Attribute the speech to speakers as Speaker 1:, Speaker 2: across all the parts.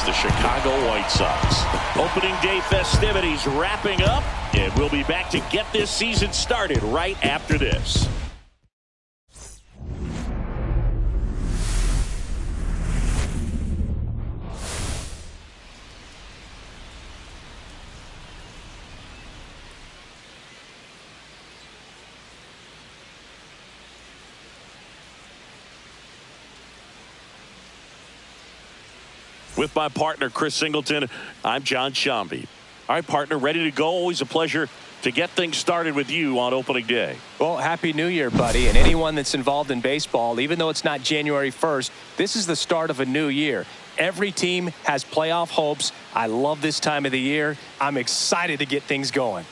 Speaker 1: against the Chicago White Sox. Opening day festivities wrapping up, and we'll be back to get this season started right after this. With my partner, Chris Singleton, I'm John Shambi. All right, partner, ready to go? Always a pleasure to get things started with you on opening day.
Speaker 2: Well, Happy New Year, buddy. And anyone that's involved in baseball, even though it's not January 1st, this is the start of a new year. Every team has playoff hopes. I love this time of the year. I'm excited to get things going.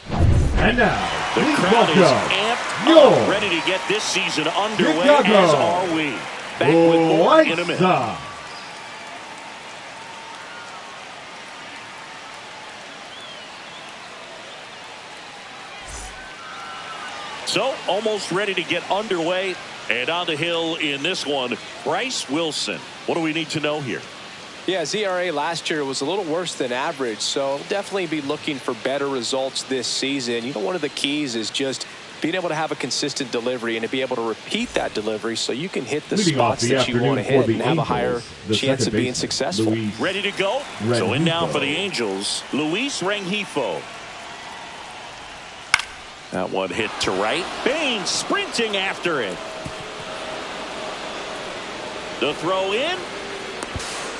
Speaker 3: And now,
Speaker 1: the crowd is amped up, ready to get this season underway, as are we. Back with more in a minute. So, almost ready to get underway, and on the hill in this one, Bryce Wilson. What do we need to know here?
Speaker 2: Yeah, his ERA last year was a little worse than average, so definitely be looking for better results this season. You know, one of the keys is just being able to have a consistent delivery and to be able to repeat that delivery so you can hit the spots that you want to hit and have a higher chance of being successful.
Speaker 1: Ready to go? So in now for the Angels, Luis Rengifo. That one hit to right. Bain sprinting after it. The throw in.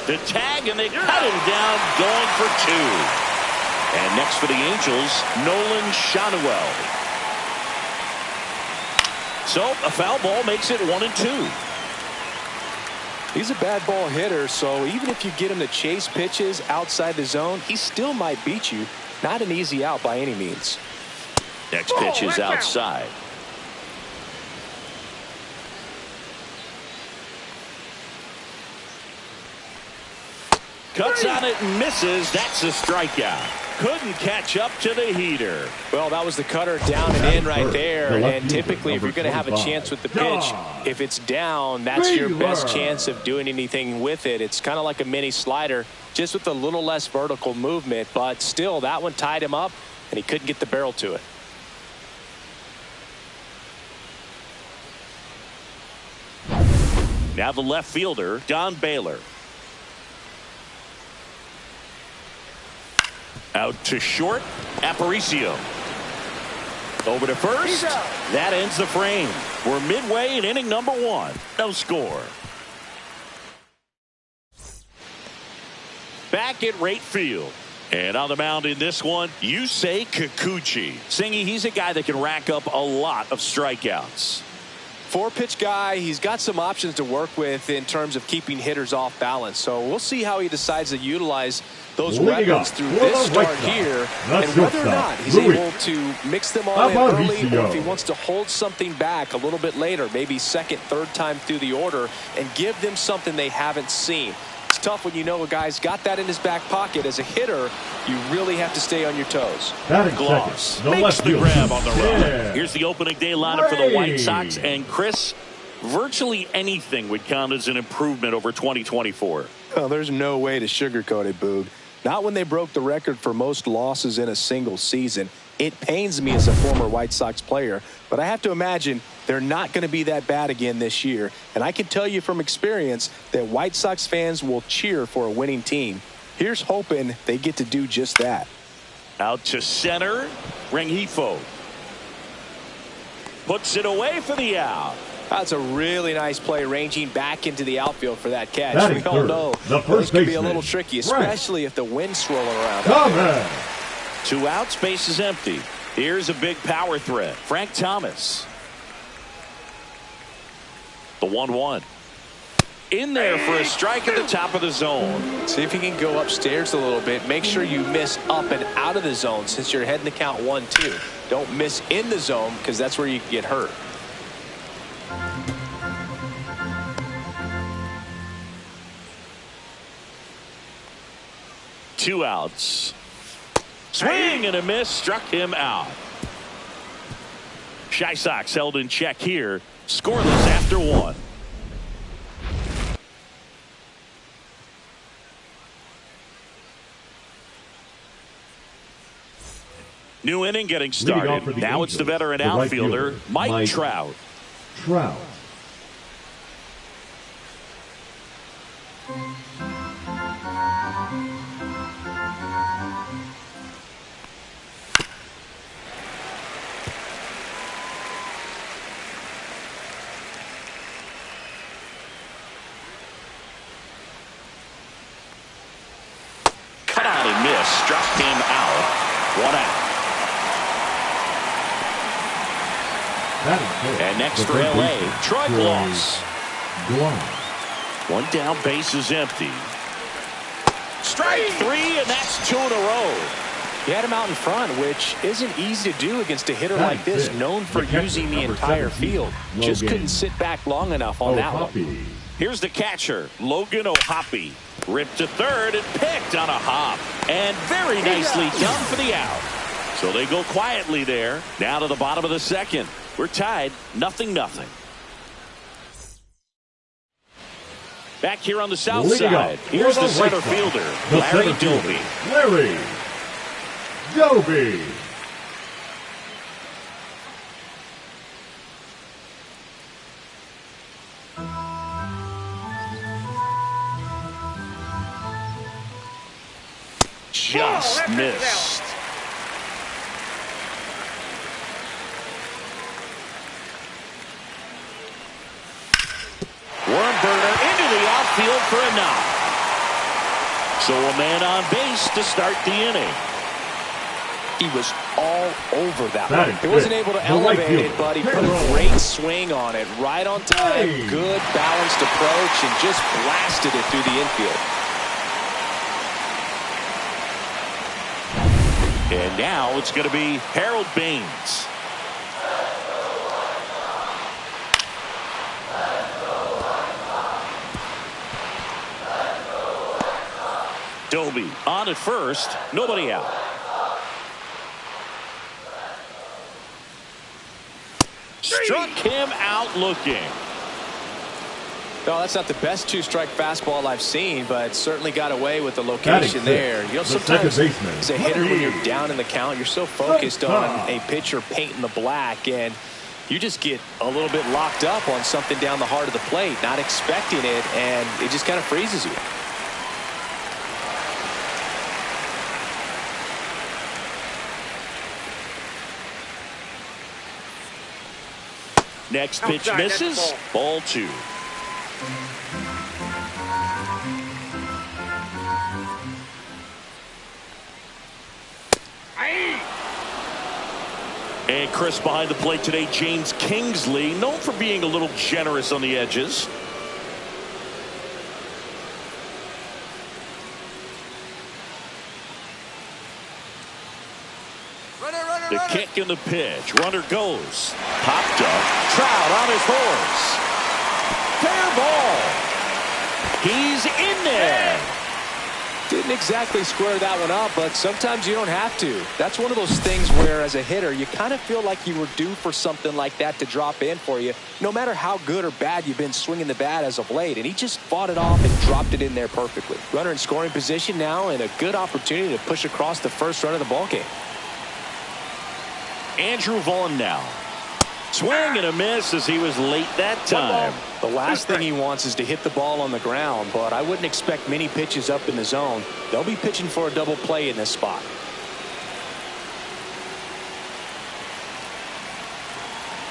Speaker 1: The tag, and they cut him down, going for two. And next for the Angels, Nolan Schanuel. So a foul ball makes it 1-2.
Speaker 2: He's a bad ball hitter, so even if you get him to chase pitches outside the zone, he still might beat you. Not an easy out by any means.
Speaker 1: Next pitch is outside. Cuts on it and misses. That's a strikeout. Couldn't catch up to the heater.
Speaker 2: Well, that was the cutter down and in right there. And typically, if you're going to have a chance with the pitch, if it's down, that's your best chance of doing anything with it. It's kind of like a mini slider, just with a little less vertical movement. But still, that one tied him up, and he couldn't get the barrel to it.
Speaker 1: Now the left fielder, Don Baylor. Out to short, Aparicio. Over to first. That ends the frame. We're midway in inning number one. No score. Back at right field. And on the mound in this one, Yusei Kikuchi. Singy, he's a guy that can rack up a lot of strikeouts.
Speaker 2: Four-pitch guy. He's got some options to work with in terms of keeping hitters off balance. So we'll see how he decides to utilize those weapons through this start here, and whether or not he's able to mix them all in early, or if he wants to hold something back a little bit later, maybe second, third time through the order, and give them something they haven't seen. It's tough when you know a guy's got that in his back pocket. As a hitter, you really have to stay on your toes.
Speaker 1: Gloss makes the grab on the run. Here's the opening day lineup for the White Sox, and Chris, virtually anything would count as an improvement over 2024.
Speaker 2: Oh, there's no way to sugarcoat it, Boog. Not when they broke the record for most losses in a single season. It pains me as a former White Sox player, but I have to imagine they're not going to be that bad again this year. And I can tell you from experience that White Sox fans will cheer for a winning team. Here's hoping they get to do just that.
Speaker 1: Out to center, Rengifo. Puts it away for the out.
Speaker 2: That's a really nice play, ranging back into the outfield for that catch. We all know this can be a little tricky, especially if the wind's swirling around.
Speaker 1: 2 outs, base is empty. Here's a big power threat. Frank Thomas. The 1-1. In there for a strike at the top of the zone.
Speaker 2: See if you can go upstairs a little bit. Make sure you miss up and out of the zone since you're heading to count 1-2. Don't miss in the zone, because that's where you can get hurt.
Speaker 1: Two outs. Swing and a miss, struck him out. Chi Sox held in check here. Scoreless after 1. New inning getting started. Now it's the veteran outfielder, Mike Trout.
Speaker 2: Cut out and miss. Struck him out. 1 out. And next for LA, Troy Glaus.
Speaker 1: 1 down, base is empty.
Speaker 2: Strike 3, and that's 2 in a row. He had him out in front, which isn't easy to do against a hitter like this, known for using the entire field. Just couldn't sit back long enough on that one.
Speaker 1: Here's the catcher, Logan O'Hoppe. Ripped to third and picked on a hop. And very nicely done for the out. So they go quietly there. Down to the bottom of the second. We're tied, 0-0. Back here on the south side, here's the center fielder, Larry Doby.
Speaker 3: Larry Doby.
Speaker 1: Just missed. Worm burner into the outfield for a knock. So a man on base to start the inning.
Speaker 2: He was all over that one. He wasn't able to elevate it, but he put a great swing on it. Right on time. Good balanced approach and just blasted it through the infield.
Speaker 1: And now it's going to be Harold Baines. Doby on at first, nobody out. Struck him out looking.
Speaker 2: No, that's not the best 2-strike fastball I've seen, but certainly got away with the location there. You know, sometimes as a hitter, when you're down in the count, you're so focused on a pitcher painting the black, and you just get a little bit locked up on something down the heart of the plate, not expecting it, and it just kind of freezes you.
Speaker 1: Next pitch misses. Ball 2. And Chris behind the plate today, James Kingsley, known for being a little generous on the edges. The kick and the pitch. Runner goes. Popped up. Trout on his horse. Fair ball. He's in there.
Speaker 2: Didn't exactly square that one up, but sometimes you don't have to. That's one of those things where, as a hitter, you kind of feel like you were due for something like that to drop in for you, no matter how good or bad you've been swinging the bat as of late. And he just fought it off and dropped it in there perfectly. Runner in scoring position now, and a good opportunity to push across the first run of the ballgame.
Speaker 1: Andrew Vaughn now. Swing and a miss as he was late that time.
Speaker 2: The last thing he wants is to hit the ball on the ground, but I wouldn't expect many pitches up in the zone. They'll be pitching for a double play in this spot.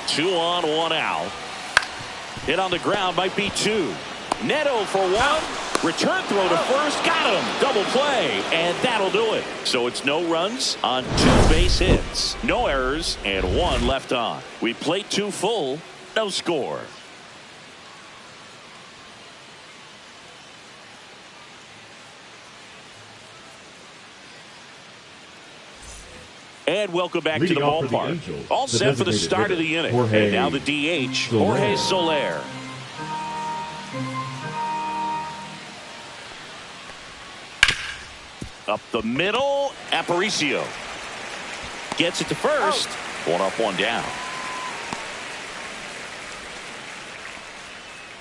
Speaker 1: Two on, 1 out. Hit on the ground might be 2. Neto for 1. Return throw to first. Got him. Double play. And that'll do it. So it's no runs on 2 base hits. No errors and 1 left on. We played 2 full. No score. And welcome back to the ballpark. All set for the start of the inning. And now the DH, Jorge Soler. Up the middle, Aparicio. Gets it to first. 1 up, 1 down.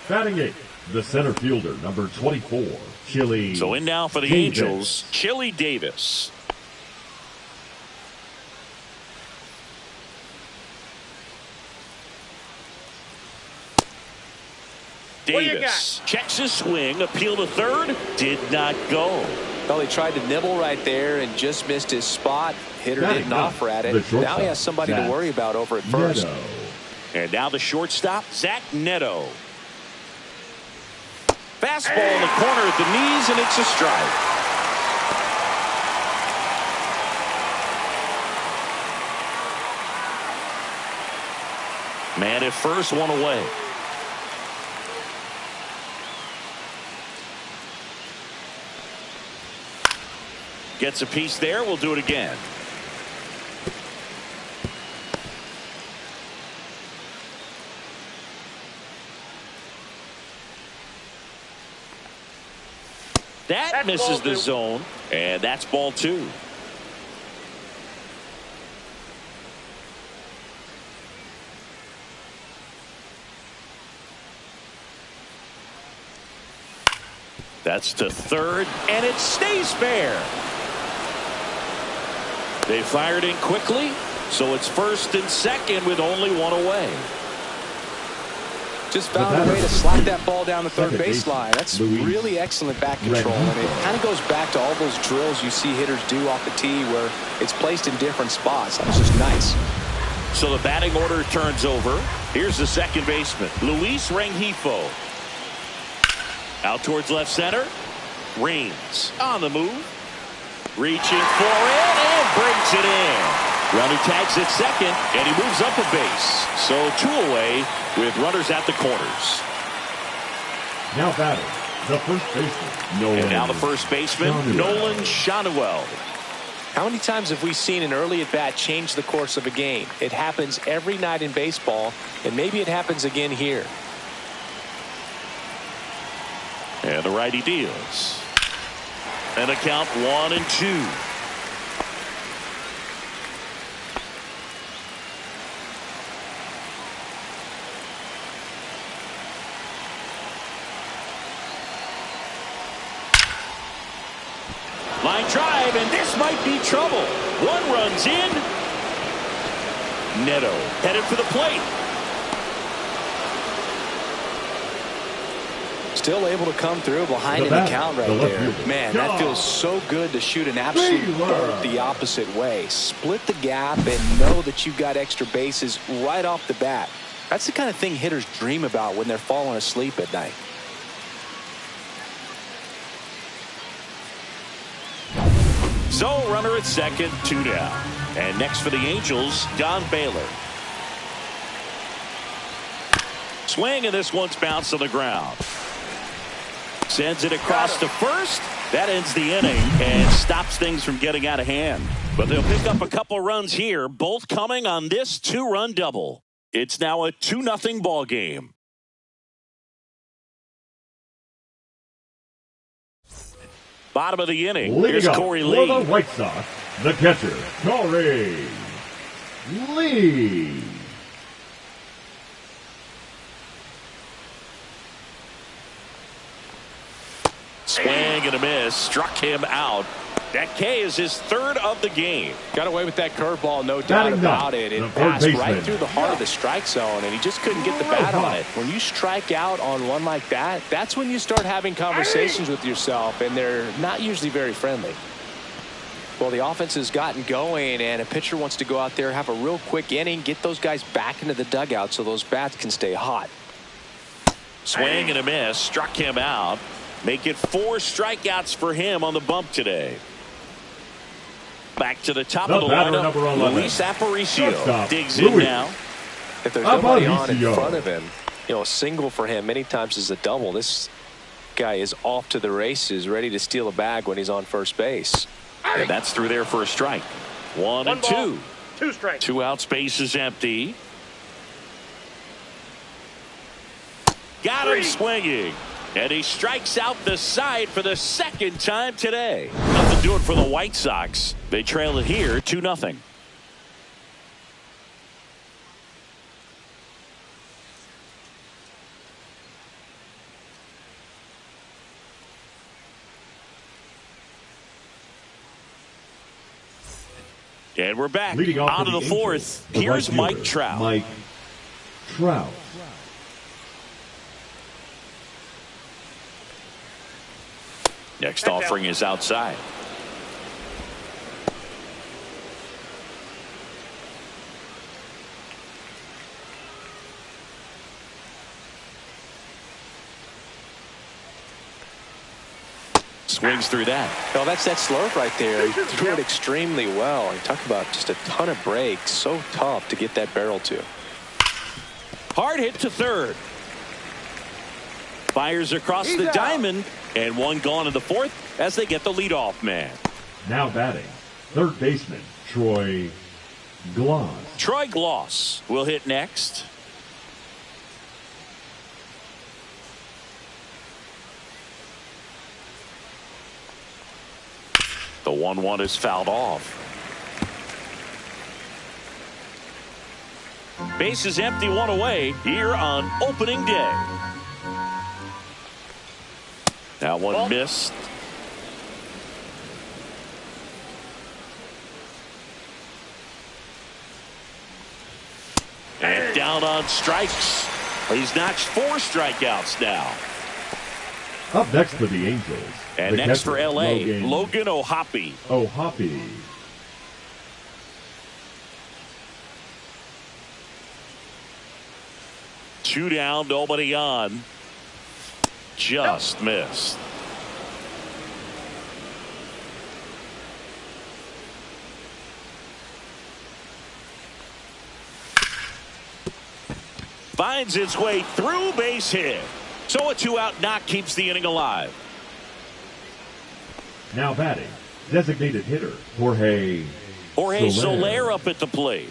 Speaker 3: Batting 8, the center fielder, number 24, Chili.
Speaker 1: So in now for the Angels, Chili Davis. Davis checks his swing, appeal to third, did not go.
Speaker 2: Well, he tried to nibble right there and just missed his spot. Hitter didn't offer at it. Now he has somebody to worry about over at first.
Speaker 3: Neto.
Speaker 1: And now the shortstop, Zach Neto. Fastball in the corner at the knees, and it's a strike. Man at first, one away. Gets a piece there. We'll do it again. That misses the zone, and that's ball two. That's to third, and it stays fair. They fired in quickly, so it's first and second with only one away.
Speaker 2: Just found a way to slap that ball down the third baseline. That's really excellent back control. And it kind of goes back to all those drills you see hitters do off the tee where it's placed in different spots. That was just nice.
Speaker 1: So the batting order turns over. Here's the second baseman, Luis Rengifo. Out towards left center. Raines on the move. Reaching for it and brings it in. Runner tags at second, and he moves up a base. So two away with runners at the corners.
Speaker 3: Now batting, the first baseman, Nolan.
Speaker 1: And now the first baseman, Nolan Schanuel.
Speaker 2: How many times have we seen an early at-bat change the course of a game? It happens every night in baseball, and maybe it happens again here.
Speaker 1: And the righty deals. And a count 1-2. Line drive, and this might be trouble. One runs in. Neto headed for the plate.
Speaker 2: Still able to come through behind in the count right there. Man, that feels so good to shoot an absolute bolt the opposite way. Split the gap and know that you've got extra bases right off the bat. That's the kind of thing hitters dream about when they're falling asleep at night.
Speaker 1: So runner at second, 2 down. And next for the Angels, Don Baylor. Swing, and this one's bounced on the ground. Sends it across to first. That ends the inning and stops things from getting out of hand. But they'll pick up a couple runs here, both coming on this 2-run double. It's now a 2-0 ball game. Bottom of the inning. Here's Corey Lee.
Speaker 3: For the White Sox, the catcher, Corey Lee.
Speaker 1: Swing and a miss. Struck him out. That K is his third of the game.
Speaker 2: Got away with that curveball, no doubt about it. It passed right through the heart of the strike zone, and he just couldn't get the bat on it. When you strike out on one like that, that's when you start having conversations with yourself, and they're not usually very friendly. Well, the offense has gotten going, and a pitcher wants to go out there, have a real quick inning, get those guys back into the dugout so those bats can stay hot.
Speaker 1: Swing and a miss. Struck him out. Make it 4 strikeouts for him on the bump today. Back to the top of the lineup. Luis Aparicio digs in now.
Speaker 2: If there's nobody on in front of him, you know, a single for him many times is a double. This guy is off to the races, ready to steal a bag when he's on first base.
Speaker 1: And that's through there for a strike. 1 and 2.
Speaker 4: 2 strikes.
Speaker 1: 2 out, space is empty. Got him swinging. And he strikes out the side for the second time today. Nothing doing for the White Sox. They trail it here 2-0. And we're back on to the fourth. Here's Mike Trout.
Speaker 3: Mike Trout.
Speaker 1: Next offering is outside. Swings through that.
Speaker 2: Well, that's that slurve right there. He threw it extremely well. You talk about just a ton of breaks. So tough to get that barrel to.
Speaker 1: Hard hit to third. Fires across the diamond. And one gone in the fourth as they get the leadoff man.
Speaker 3: Now batting, third baseman, Troy Gloss.
Speaker 1: Troy Gloss will hit next. The 1-1 is fouled off. Base is empty, one away here on opening day. That one missed. And down on strikes. He's notched 4 strikeouts now.
Speaker 3: Up next for the Angels.
Speaker 1: And
Speaker 3: the
Speaker 1: next
Speaker 3: catcher,
Speaker 1: for L.A., Logan O'Hoppe.
Speaker 3: O'Hoppe.
Speaker 1: Two down, nobody on. Just missed. Finds its way through, base hit. So a 2-out knock keeps the inning alive.
Speaker 3: Now batting, designated hitter, Jorge
Speaker 1: Soler up at the plate.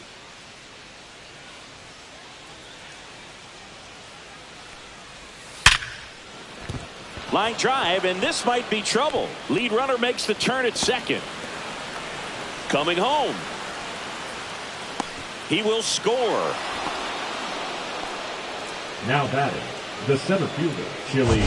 Speaker 1: Line drive, and this might be trouble. Lead runner makes the turn at second. Coming home. He will score.
Speaker 3: Now batting, the center fielder, Chili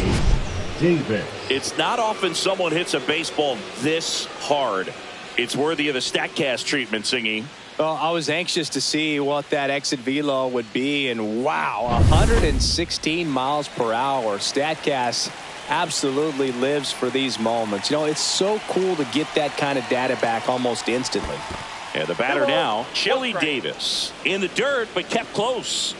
Speaker 3: Davis.
Speaker 1: It's not often someone hits a baseball this hard. It's worthy of the StatCast treatment, Singy.
Speaker 2: Well, I was anxious to see what that exit velo would be, and wow, 116 miles per hour. StatCast absolutely lives for these moments. You know, it's so cool to get that kind of data back almost instantly.
Speaker 1: And the batter now, Chili Davis. In the dirt, but kept close.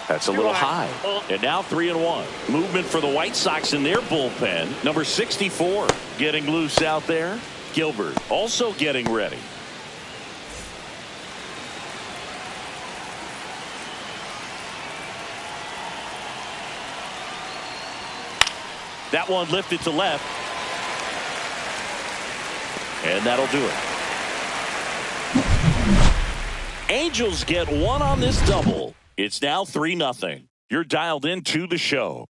Speaker 1: That's a little high. And now 3-1. Movement for the White Sox in their bullpen. Number 64 getting loose out there. Gilbert also getting ready. That one lifted to left. And that'll do it. Angels get one on this double. It's now 3-0. You're dialed into the show.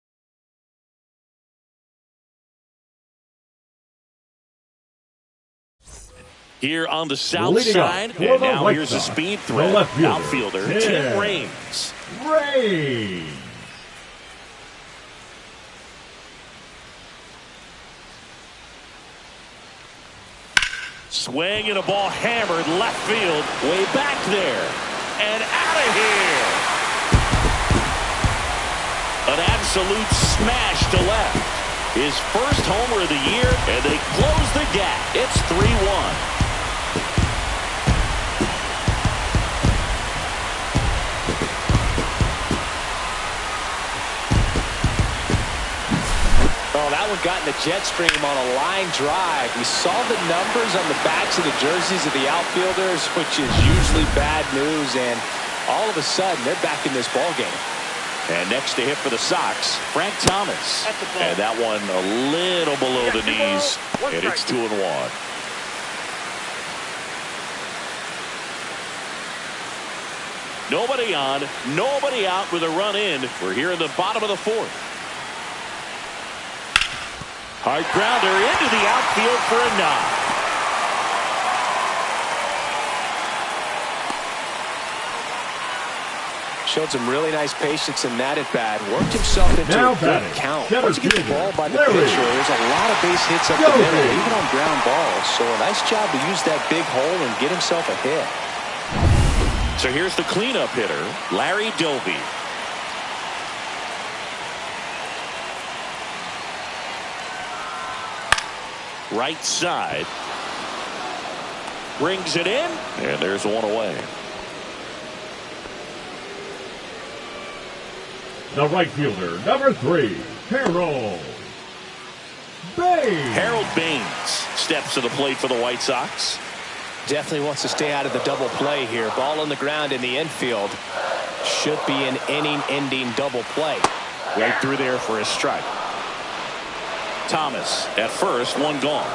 Speaker 1: Here on the south
Speaker 3: Leading
Speaker 1: side, and now here's a speed threat. Outfielder Tim Raines. Swing and a ball hammered left field, way back there. And out of here. An absolute smash to left. His first homer of the year, and they close the gap. It's 3-1.
Speaker 2: Oh, that one got in the jet stream on a line drive. We saw the numbers on the backs of the jerseys of the outfielders, which is usually bad news, and all of a sudden they're back in this ball game.
Speaker 1: And next to hit for the Sox, Frank Thomas. And that one a little below the knees, and it's 2-1. Nobody on, nobody out with a run in. We're here in the bottom of the fourth. Hard grounder into the outfield for a knock.
Speaker 2: Showed some really nice patience in that at bat. Worked himself into a good count. Once you get the ball by the pitcher, there's a lot of base hits up the middle, even on ground balls. So a nice job to use that big hole and get himself a hit.
Speaker 1: So here's the cleanup hitter, Larry Doby. Right side. Brings it in, and there's one away.
Speaker 3: The right fielder, number 3, Harold Baines.
Speaker 1: Harold Baines steps to the plate for the White Sox.
Speaker 2: Definitely wants to stay out of the double play here. Ball on the ground in the infield. Should be an inning-ending double play.
Speaker 1: Right through there for a strike. Thomas at first, one gone.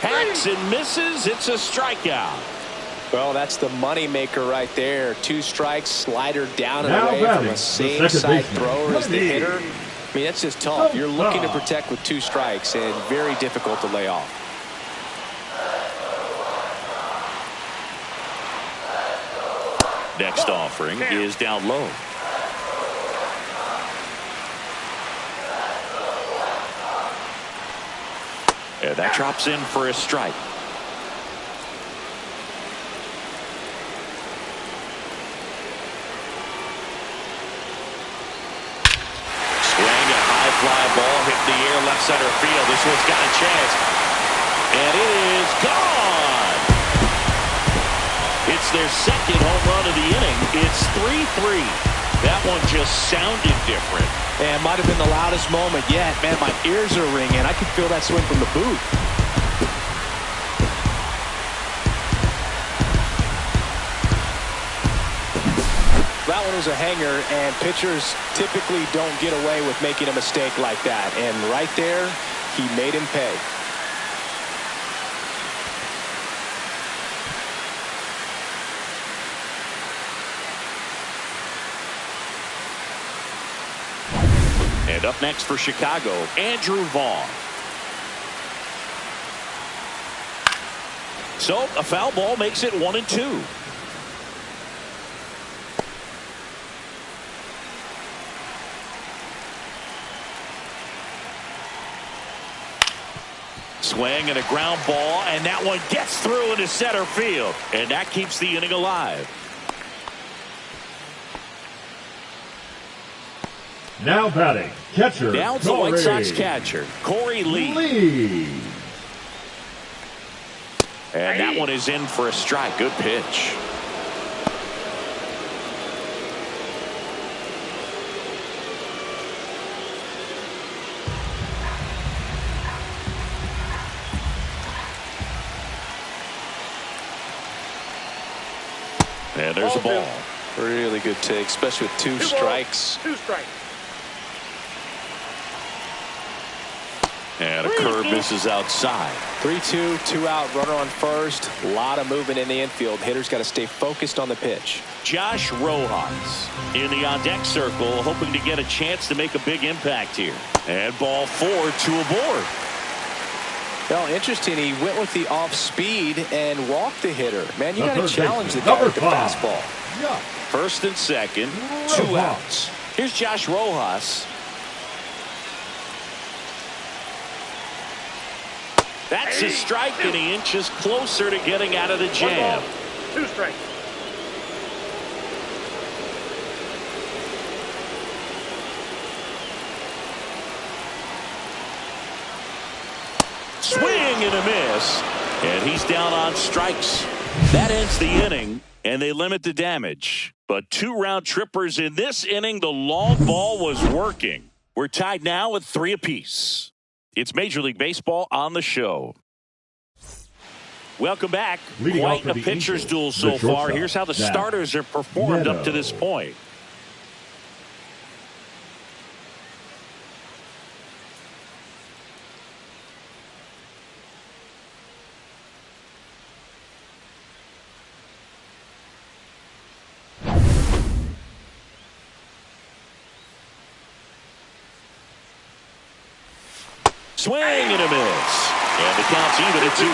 Speaker 1: Hacks and misses. It's a strikeout.
Speaker 2: Well, that's the money maker right there. 2 strikes, slider down and
Speaker 3: Now
Speaker 2: away from the same side thrower as the hitter. I mean, that's just tough. You're looking to protect with 2 strikes and very difficult to lay off.
Speaker 1: Next offering is down low. And that drops in for a strike. Fly ball hit the air left center field. This one's got a chance. And it is gone. It's their second home run of the inning. It's 3-3. That one just sounded different.
Speaker 2: And it might have been the loudest moment yet. Man, my ears are ringing. I can feel that swing from the booth. That one was a hanger, and pitchers typically don't get away with making a mistake like that. And right there, he made him pay.
Speaker 1: And up next for Chicago, Andrew Vaughn. So a foul ball makes it 1-2. Swing and a ground ball, and that one gets through into center field, and that keeps the inning alive.
Speaker 3: Now batting, catcher
Speaker 1: Down to the White Sox catcher, Corey Lee. And that one is in for a strike. Good pitch. And there's a ball.
Speaker 2: Really good take, especially with 2 strikes.
Speaker 4: 2 strikes.
Speaker 1: And a curve misses outside.
Speaker 2: 3-2, 2 out, runner on first. A lot of movement in the infield. Hitter's got to stay focused on the pitch.
Speaker 1: Josh Rojas in the on-deck circle, hoping to get a chance to make a big impact here. And ball 4, 2 aboard.
Speaker 2: Well, interesting. He went with the off speed and walked the hitter. Man, you got to challenge the guy with the fastball.
Speaker 3: Yeah.
Speaker 1: First and second, 2 outs. Here's Josh Rojas. That's a strike, and he inches closer to getting out of the jam.
Speaker 4: 2 strikes.
Speaker 1: Swing and a miss, and he's down on strikes. That ends the inning, and they limit the damage. But 2 round trippers in this inning. The long ball was working. We're tied now with 3 apiece. It's Major League Baseball on the show. Welcome back. Quite a pitcher's duel so far. Here's how the starters have performed up to this point. Swing and a miss. And the count's even at 2.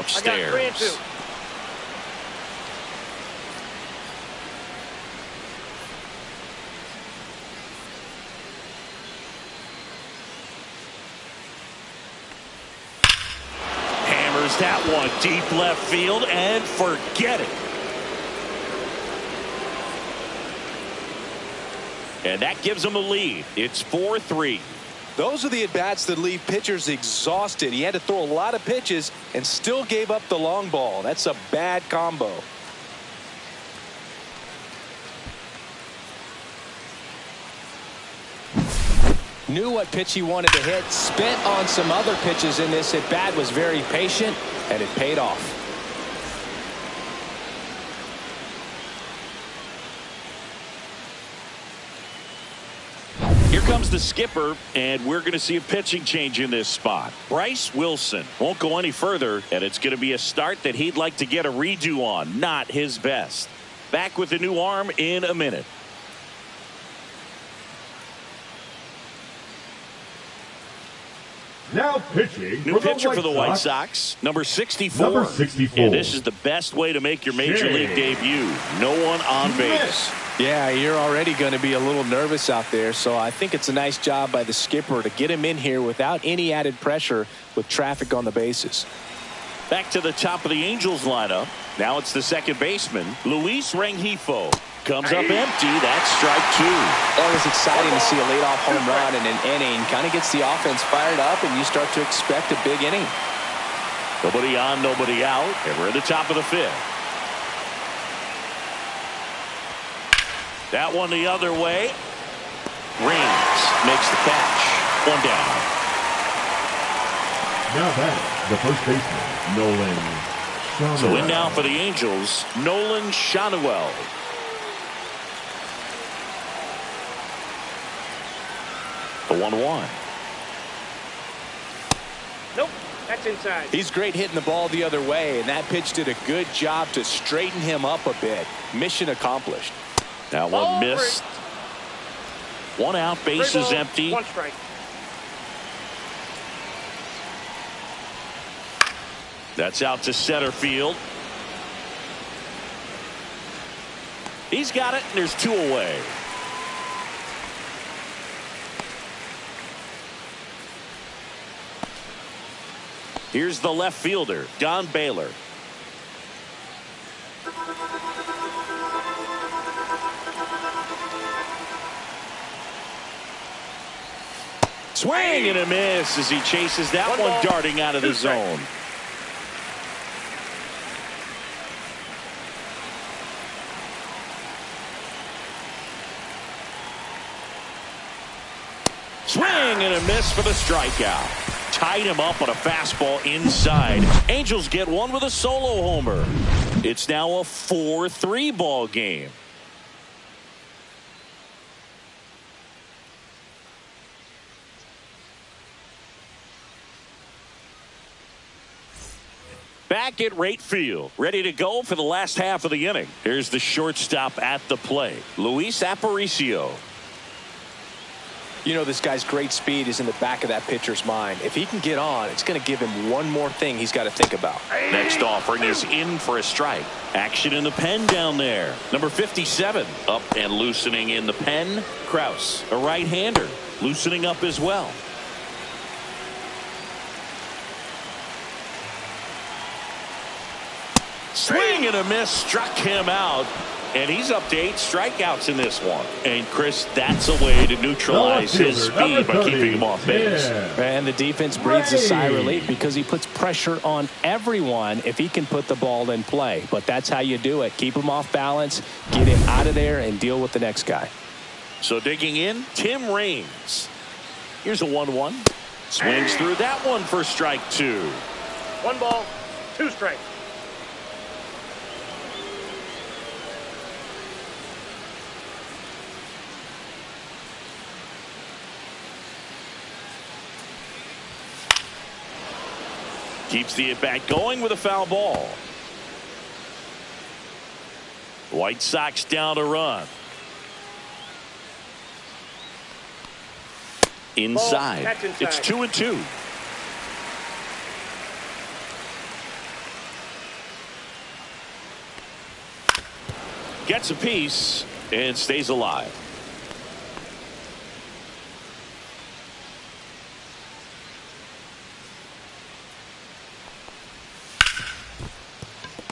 Speaker 1: upstairs.
Speaker 4: 3-2.
Speaker 1: Hammers that one deep left field and forget it. And that gives them a lead. It's 4-3.
Speaker 2: Those are the at-bats that leave pitchers exhausted. He had to throw a lot of pitches and still gave up the long ball. That's a bad combo. Knew what pitch he wanted to hit. Spent on some other pitches in this at-bat. Was very patient, and it paid off.
Speaker 1: Here comes the skipper, and we're going to see a pitching change in this spot. Bryce Wilson won't go any further, and it's going to be a start that he'd like to get a redo on. Not his best. Back with the new arm in a minute.
Speaker 3: Now pitching
Speaker 1: New pitcher for the White Sox, number 64.
Speaker 3: Number 64.
Speaker 1: And this is the best way to make your major league debut. No one on base.
Speaker 2: Yeah, you're already going to be a little nervous out there, so I think it's a nice job by the skipper to get him in here without any added pressure with traffic on the bases.
Speaker 1: Back to the top of the Angels lineup. Now it's the second baseman, Luis Rengifo. Comes up empty. That's strike two.
Speaker 2: That was exciting to see a leadoff home run in an inning. Kind of gets the offense fired up, and you start to expect a big inning.
Speaker 1: Nobody on, nobody out, and we're at the top of the fifth. That one the other way. Reigns makes the catch. One down.
Speaker 3: Now back, the first baseman, Nolan Schanuel.
Speaker 1: So in now for the Angels, Nolan Schanuel. The 1-1.
Speaker 4: Nope, that's inside.
Speaker 2: He's great hitting the ball the other way, and that pitch did a good job to straighten him up a bit. Mission accomplished.
Speaker 1: That one missed. One out, base is empty.
Speaker 4: One strike.
Speaker 1: That's out to center field. He's got it, and there's two away. Here's the left fielder, Don Baylor. Swing and a miss as he chases that one darting out of the zone. Swing and a miss for the strikeout. Tied him up on a fastball inside. Angels get one with a solo homer. It's now a 4-3 ball game. Back at right field, ready to go for the last half of the inning. Here's the shortstop at the plate, Luis Aparicio.
Speaker 2: You know, this guy's great speed is in the back of that pitcher's mind. If he can get on, it's going to give him one more thing he's got to think about.
Speaker 1: Next offering is in for a strike. Action in the pen down there. Number 57 up and loosening in the pen. Kraus, a right-hander, loosening up as well. Swing and a miss, struck him out. And he's up to 8 strikeouts in this one. And Chris, that's a way to neutralize his speed by keeping him off base.
Speaker 2: And the defense breathes a sigh of relief because he puts pressure on everyone if he can put the ball in play. But that's how you do it. Keep him off balance, get him out of there, and deal with the next guy.
Speaker 1: So digging in, Tim Raines. Here's a 1-1. Swings through that one for strike 2.
Speaker 4: 1 ball, 2 strikes.
Speaker 1: Keeps the at-bat going with a foul ball. White Sox down to run. Inside.
Speaker 4: That's inside.
Speaker 1: It's 2-2. gets a piece and stays alive.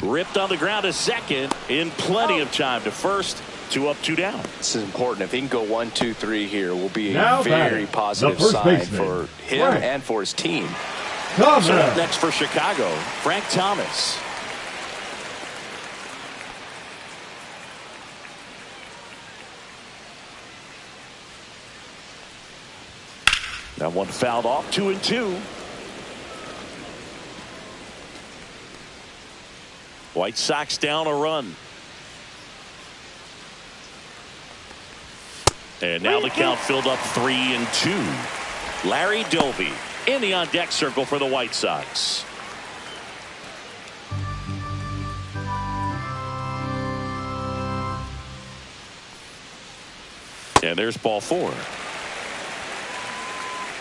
Speaker 1: Ripped on the ground to second in plenty of time to first. 2 up, 2 down.
Speaker 2: This is important. If he can go 1, 2, 3 here, will be a
Speaker 3: Now
Speaker 2: very positive sign for him and for his team.
Speaker 1: So up next for Chicago, Frank Thomas. That one fouled off. 2 and 2. White Sox down a run. And now the count filled up 3 and 2. Larry Doby in the on-deck circle for the White Sox. And there's ball 4.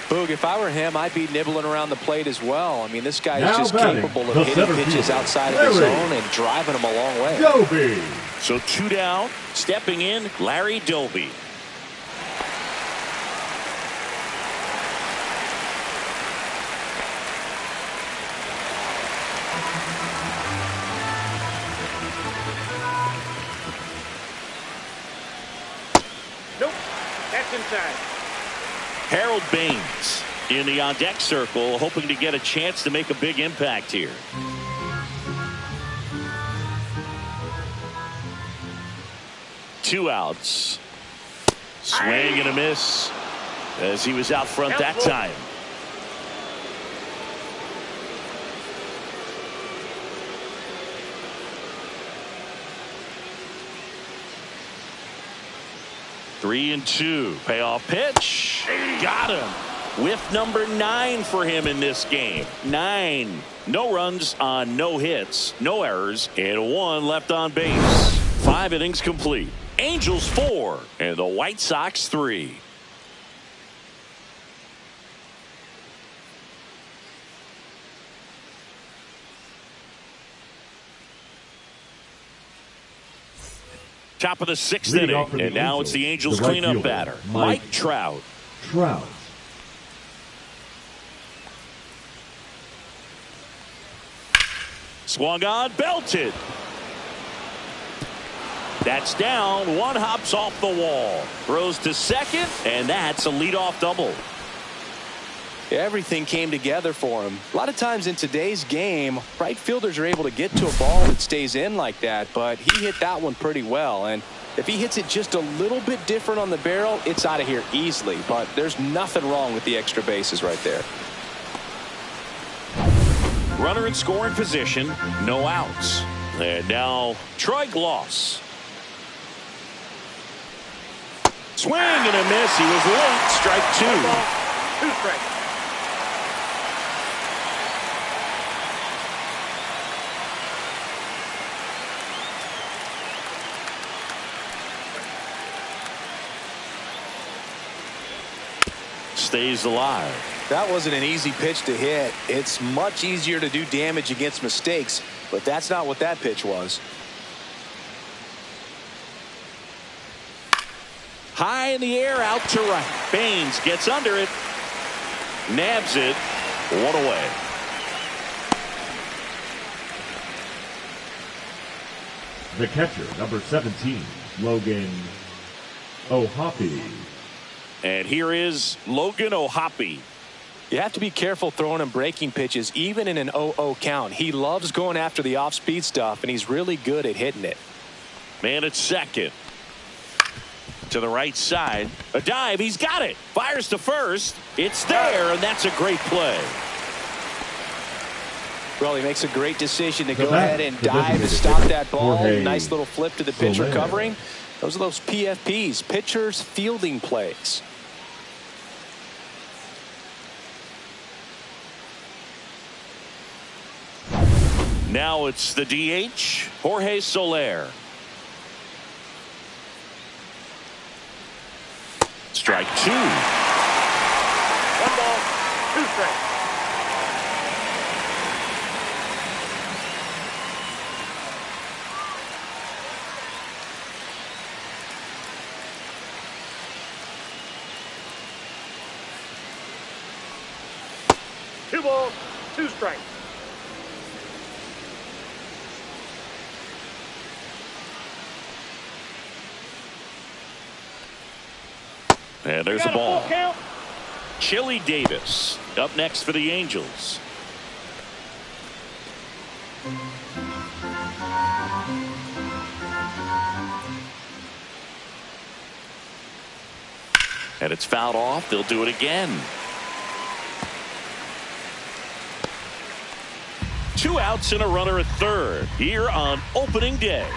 Speaker 2: Boog, if I were him, I'd be nibbling around the plate as well. I mean, this guy is just capable of hitting pitches outside of his zone and driving them a long way.
Speaker 3: Doby.
Speaker 1: So 2 down. Stepping in, Larry Doby.
Speaker 4: Nope, that's inside.
Speaker 1: Harold Baines in the on-deck circle, hoping to get a chance to make a big impact here. Two outs. Swing and a miss as he was out front that time. Three and 2. Payoff pitch. Got him. Whiff number 9 for him in this game. 9. No runs on no hits, no errors, and 1 left on base. 5 innings complete. Angels 4 and the White Sox 3. Top of the 6th inning, and now it's the Angels cleanup batter, Mike Trout. Swung on, belted. That's down. 1 hops off the wall. Throws to second, and that's a leadoff double.
Speaker 2: Everything came together for him. A lot of times in today's game, right fielders are able to get to a ball that stays in like that, but he hit that one pretty well. And if he hits it just a little bit different on the barrel, it's out of here easily. But there's nothing wrong with the extra bases right there.
Speaker 1: Runner in scoring position, no outs. And now Troy Gloss. Swing and a miss. He was late. Strike 2.
Speaker 4: 2 strikes.
Speaker 1: Stays alive.
Speaker 2: That wasn't an easy pitch to hit. It's much easier to do damage against mistakes, but that's not what that pitch was.
Speaker 1: High in the air, out to right. Baines gets under it. Nabs it. 1 away.
Speaker 3: The catcher, number 17, Logan O'Hoppe.
Speaker 1: And here is Logan O'Hoppe.
Speaker 2: You have to be careful throwing him breaking pitches, even in an 0-0 count. He loves going after the off-speed stuff, and he's really good at hitting it.
Speaker 1: Man at second. To the right side. A dive. He's got it. Fires to first. It's there, and that's a great play.
Speaker 2: Well, he makes a great decision to go ahead and dive and stop that ball. Nice little flip to the pitcher covering. Those are those PFPs, pitchers fielding plays.
Speaker 1: Now it's the DH, Jorge Soler. Strike 2.
Speaker 4: 1 ball, 2 strikes. 2 balls, 2 strikes.
Speaker 1: And there's a ball.
Speaker 4: Full count.
Speaker 1: Chili Davis up next for the Angels. And it's fouled off. They'll do it again. 2 outs and a runner at third here on opening day.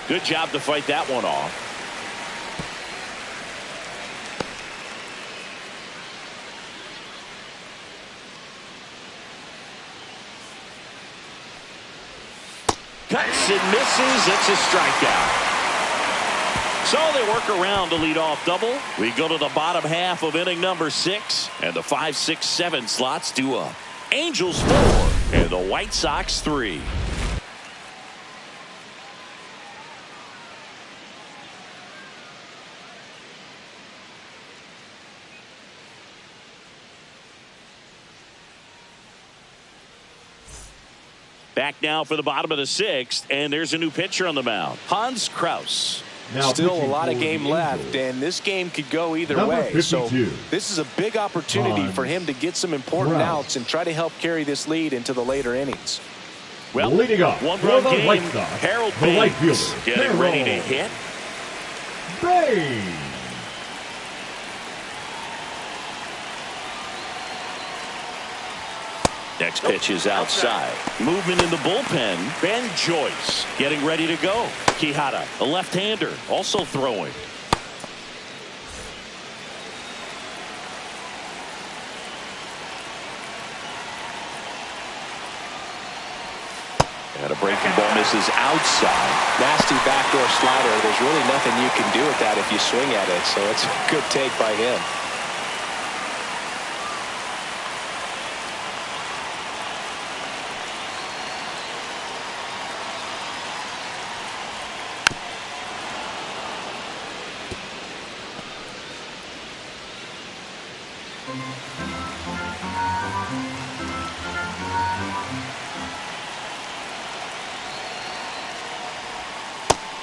Speaker 1: Good job to fight that one off. Cuts and misses. It's a strikeout. So they work around the leadoff double. We go to the bottom half of inning number 6, and the 5, 6, 7 slots due up. Angels 4 and the White Sox 3. Back now for the bottom of the 6th, and there's a new pitcher on the mound, Hans Kraus.
Speaker 3: Now
Speaker 2: still a lot of game left, and this game could go either way.
Speaker 3: 52.
Speaker 2: So this is a big opportunity for him to get some important outs and try to help carry this lead into the later innings.
Speaker 1: Well,
Speaker 3: leading up,
Speaker 1: one-run
Speaker 3: the
Speaker 1: game.
Speaker 3: White Sox,
Speaker 1: Harold
Speaker 3: the right
Speaker 1: Baines
Speaker 3: fielder,
Speaker 1: getting
Speaker 3: Harold
Speaker 1: ready to hit.
Speaker 3: Baines.
Speaker 1: Next pitch is outside. Movement in the bullpen. Ben Joyce getting ready to go. Quijada, a left-hander, also throwing. And a breaking ball misses outside.
Speaker 2: Nasty backdoor slider. There's really nothing you can do with that if you swing at it. So it's a good take by him.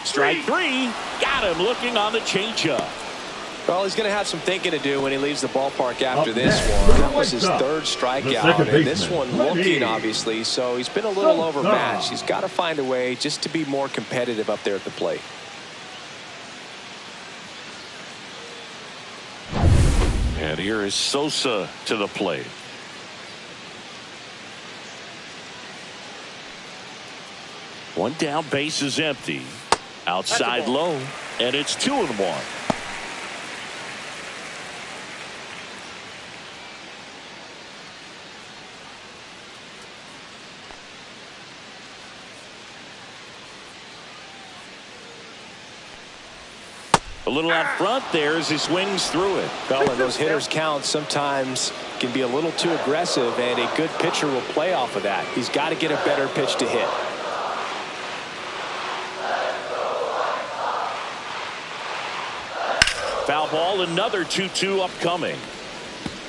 Speaker 1: Strike 3. Got him looking on the changeup.
Speaker 2: Well, he's going to have some thinking to do when he leaves the ballpark after
Speaker 3: Up
Speaker 2: this
Speaker 3: next,
Speaker 2: one.
Speaker 3: the
Speaker 2: That was
Speaker 3: White
Speaker 2: his
Speaker 3: Sox,
Speaker 2: 3rd
Speaker 3: the
Speaker 2: strikeout,
Speaker 3: second
Speaker 2: and this
Speaker 3: baseman,
Speaker 2: one
Speaker 3: Lenny.
Speaker 2: looking, obviously. So he's been a little overmatched. He's got to find a way just to be more competitive up there at the plate.
Speaker 1: And here is Sosa to the plate. One down, base is empty. Outside low, and it's 2-1. A little out front there as he swings through it.
Speaker 2: Well, and those hitters' counts sometimes can be a little too aggressive, and a good pitcher will play off of that. He's got to get a better pitch to hit.
Speaker 1: Foul ball, another 2-2 upcoming.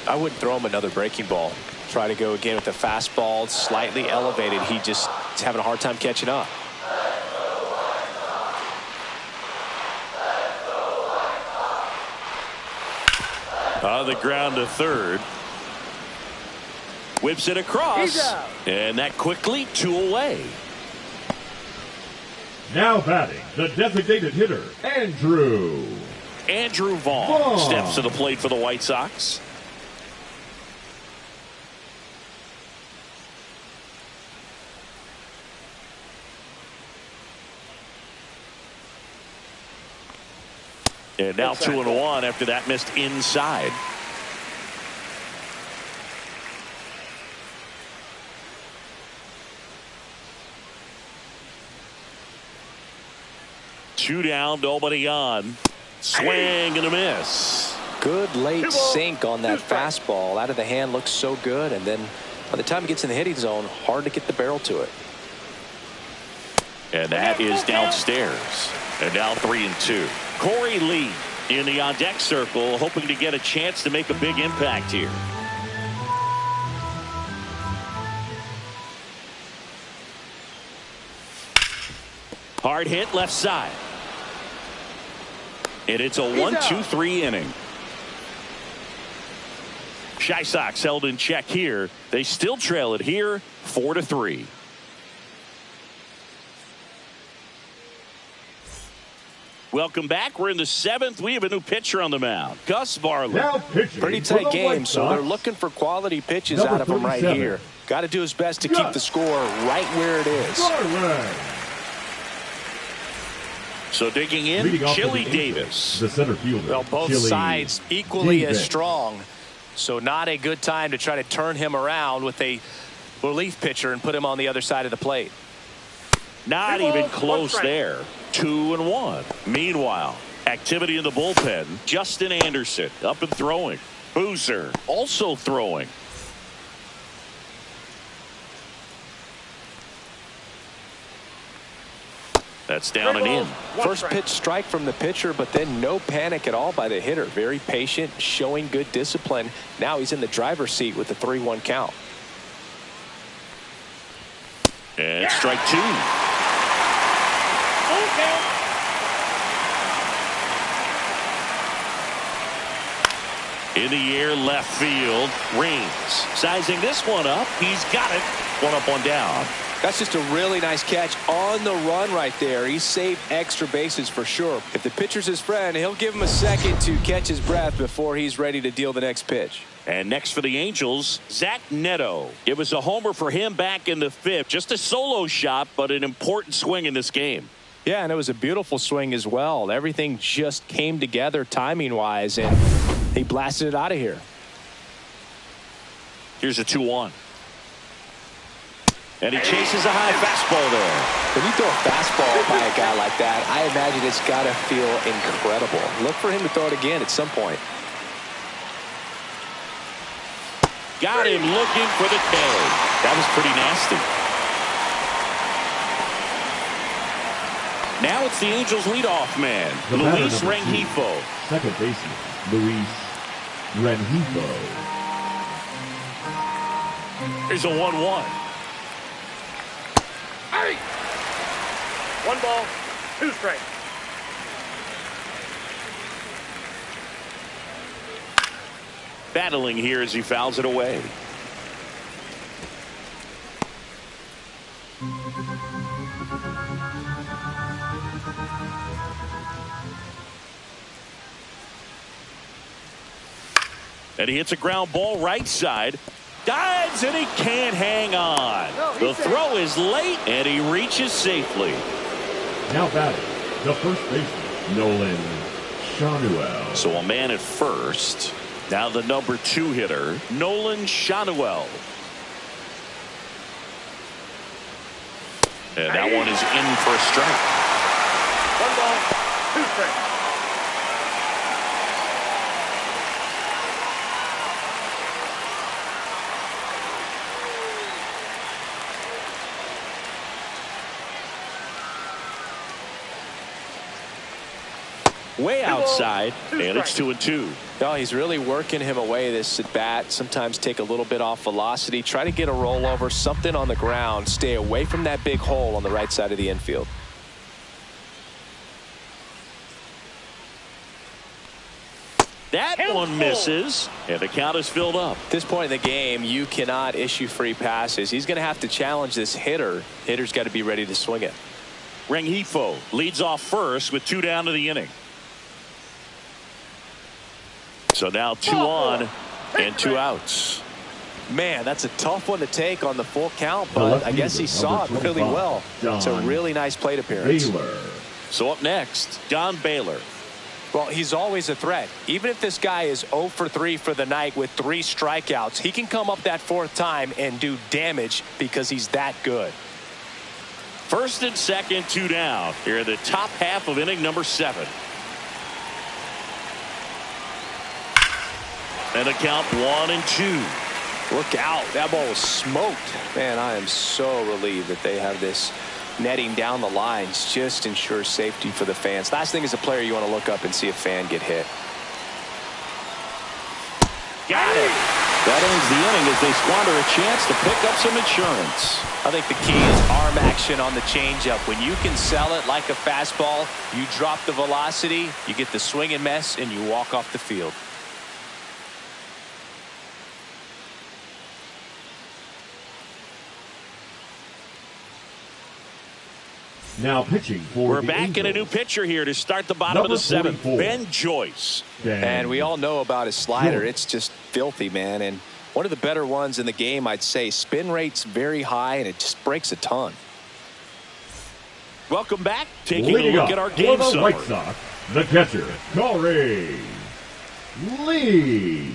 Speaker 2: I wouldn't throw him another breaking ball. Try to go again with the fastball, slightly elevated. He just is having a hard time catching up.
Speaker 1: On the ground to third. Whips it across. And that quickly 2 away.
Speaker 3: Now batting, the designated hitter, Andrew
Speaker 1: Vaughn steps to the plate for the White Sox. And now 2-1 after that missed inside. Two down, nobody on. Swing and a miss.
Speaker 2: Good late sink on that fastball. Out of the hand, looks so good, and then by the time it gets in the hitting zone, hard to get the barrel to it.
Speaker 1: And that is downstairs. And now 3-2. Corey Lee in the on-deck circle, hoping to get a chance to make a big impact here. Hard hit left side. And it's a 1-2-3 inning. Shy Sox held in check here. They still trail it here 4-3. Welcome back. We're in the 7th. We have a new pitcher on the mound, Gus Barley.
Speaker 2: Pretty tight game, so they're looking for quality pitches out of him right here. Got to do his best to keep the score right where it is.
Speaker 1: So digging in, Chili Davis.
Speaker 3: The center fielder.
Speaker 2: Well, both sides equally as strong. So not a good time to try to turn him around with a relief pitcher and put him on the other side of the plate.
Speaker 1: Not even close there. 2-1. Meanwhile, activity in the bullpen. Justin Anderson up and throwing. Boozer also throwing. That's down and in.
Speaker 2: First pitch strike from the pitcher, but then no panic at all by the hitter. Very patient, showing good discipline. Now he's in the driver's seat with the 3-1 count.
Speaker 1: And strike 2.
Speaker 4: Okay.
Speaker 1: In the air, left field. Reigns sizing this one up. He's got it. One up, one down.
Speaker 2: That's just a really nice catch on the run right there. He saved extra bases for sure. If the pitcher's his friend, he'll give him a second to catch his breath before he's ready to deal the next pitch.
Speaker 1: And next for the Angels, Zach Neto. It was a homer for him back in the 5th. Just a solo shot, but an important swing in this game.
Speaker 2: Yeah, and it was a beautiful swing as well. Everything just came together timing-wise, and he blasted it out of here.
Speaker 1: Here's a 2-1. And he chases a high fastball there.
Speaker 2: When you throw a fastball by a guy like that, I imagine it's got to feel incredible. Look for him to throw it again at some point.
Speaker 1: Got him looking for the K. That was pretty nasty. Now it's the Angels leadoff man, Luis Rengifo.
Speaker 3: Second baseman, Luis Rengifo.
Speaker 1: Here's a 1-1.
Speaker 4: Hey! 1 ball, 2 strikes.
Speaker 1: Battling here as he fouls it away. And he hits a ground ball right side. Dives and he can't hang on. The throw is late and he reaches safely.
Speaker 3: Now batting, the first baseman, Nolan Shanuel.
Speaker 1: So a man at first. Now the number 2 hitter, Nolan Shanuel. And that one is in for a strike.
Speaker 4: 1 ball, 2 strikes.
Speaker 1: Way outside, and it's 2-2.
Speaker 2: No, he's really working him away this at bat. Sometimes take a little bit off velocity. Try to get a rollover, something on the ground. Stay away from that big hole on the right side of the infield.
Speaker 1: That one misses, and the count is filled up.
Speaker 2: At this point in the game, you cannot issue free passes. He's going to have to challenge this hitter. Hitter's got to be ready to swing it.
Speaker 1: Rengifo leads off first with 2 down to the inning. So now 2 on and 2 outs.
Speaker 2: Man, that's a tough one to take on the full count, but I guess he saw it really well. It's a really nice plate appearance.
Speaker 1: So up next, Don Baylor.
Speaker 2: Well, he's always a threat. Even if this guy is 0 for 3 for the night with 3 strikeouts, he can come up that 4th time and do damage because he's that good.
Speaker 1: First and second, 2 down. Here in the top half of inning number 7. And a count 1-2.
Speaker 2: Look out. That ball was smoked. Man, I am so relieved that they have this netting down the lines just ensures safety for the fans. Last thing as a player, you want to look up and see a fan get hit.
Speaker 1: Got it. That ends the inning as they squander a chance to pick up some insurance.
Speaker 2: I think the key is arm action on the changeup. When you can sell it like a fastball, you drop the velocity, you get the swing and miss, and you walk off the field.
Speaker 3: Now pitching for
Speaker 1: We're
Speaker 3: the
Speaker 1: back
Speaker 3: Angels.
Speaker 1: in a new pitcher here to start the bottom of the seventh.
Speaker 3: 44.
Speaker 1: Ben Joyce.
Speaker 2: And we all know about his slider.
Speaker 3: Joyce.
Speaker 2: It's just filthy, man. And one of the better ones in the game, I'd say. Spin rate's very high, and it just breaks a ton.
Speaker 1: Welcome back. Taking
Speaker 3: Leading
Speaker 1: a look
Speaker 3: up
Speaker 1: at our
Speaker 3: for
Speaker 1: game
Speaker 3: the
Speaker 1: summary.
Speaker 3: White Sox, the catcher, Corey Lee.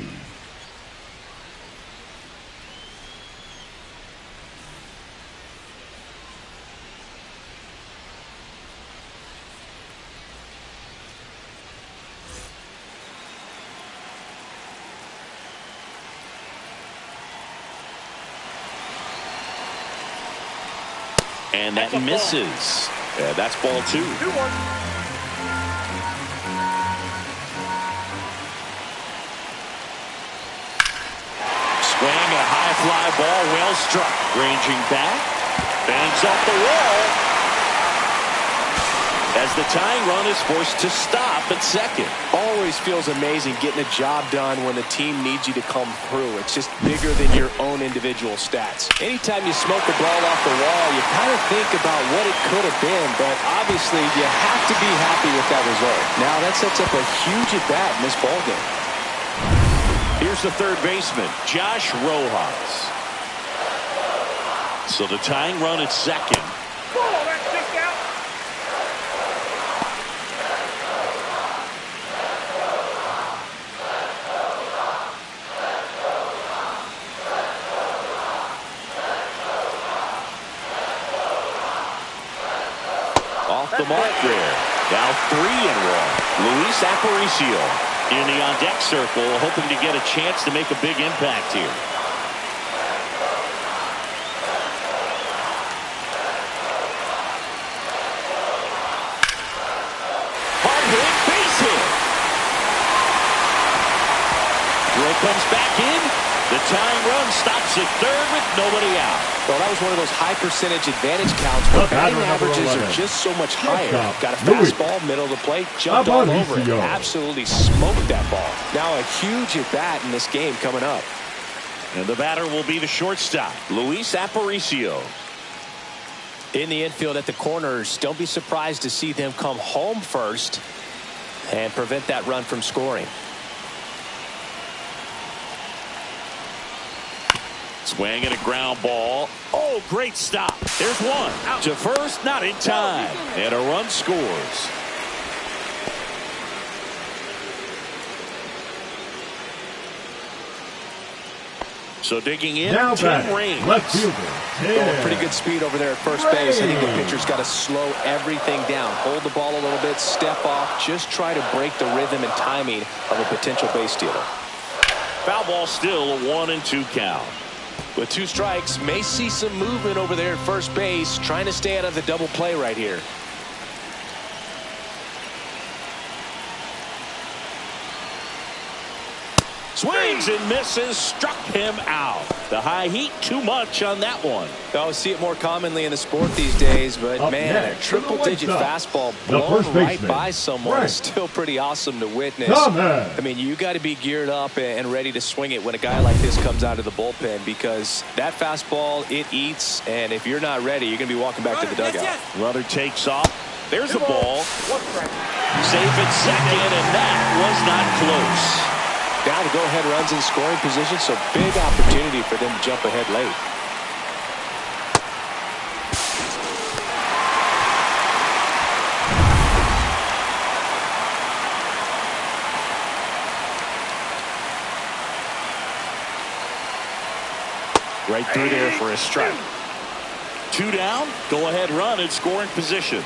Speaker 1: And that misses. Yeah, that's ball 2.
Speaker 4: 2-1.
Speaker 1: Swing, a high fly ball, well struck. Ranging back. Bangs off the wall. As the tying run is forced to stop at second.
Speaker 2: Always feels amazing getting a job done when the team needs you to come through. It's just bigger than your own individual stats. Anytime you smoke a ball off the wall, you kind of think about what it could have been, but obviously you have to be happy with that result. Now that sets up a huge at-bat in this ballgame.
Speaker 1: Here's the third baseman, Josh Rojas. So the tying run at second.
Speaker 4: Oh, that's just out.
Speaker 1: Off the mark there. Now 3-1. Luis Aparicio in the on-deck circle, hoping to get a chance to make a big impact here. Hard hit, base hit. Throw comes back in. The tying run stops at third with nobody out.
Speaker 2: Well, that was one of those high percentage advantage counts where batting averages are just so much higher. Got a fastball, middle of the plate, jumped all over it. Absolutely smoked that ball. Now a huge at bat in this game coming up.
Speaker 1: And the batter will be the shortstop, Luis Aparicio.
Speaker 2: In the infield at the corners, don't be surprised to see them come home first and prevent that run from scoring.
Speaker 1: Swing and a ground ball. Oh, great stop. There's one. Out to first, not in time. And a run scores. So digging in,
Speaker 3: Now
Speaker 1: Tim Raines.
Speaker 3: left fielder, Tim.
Speaker 2: Pretty good speed over there at first base. I think the pitcher's got to slow everything down. Hold the ball a little bit, step off, just try to break the rhythm and timing of a potential base stealer.
Speaker 1: Foul ball still, a 1-2 count.
Speaker 2: With 2 strikes, may see some movement over there at first base, trying to stay out of the double play right here.
Speaker 1: Swings and misses, struck him out. The high heat, too much on that one.
Speaker 2: I see it more commonly in the sport these days, but
Speaker 3: Up
Speaker 2: man,
Speaker 3: next,
Speaker 2: a triple-digit
Speaker 3: from the White Sox,
Speaker 2: fastball
Speaker 3: the
Speaker 2: blown
Speaker 3: first
Speaker 2: right
Speaker 3: baseman,
Speaker 2: by someone
Speaker 3: Frank
Speaker 2: is still pretty awesome to witness.
Speaker 3: Thomas.
Speaker 2: I mean, you got to be geared up and ready to swing it when a guy like this comes out of the bullpen, because that fastball, it eats, and if you're not ready, you're going to be walking back to the dugout.
Speaker 1: Runner takes off. There's a ball.
Speaker 4: 1 strike.
Speaker 1: Safe at second, and that was not close.
Speaker 2: Now the go-ahead runs in scoring position, so big opportunity for them to jump ahead late.
Speaker 1: Right through there for a strike. 2 down, go-ahead run in scoring position.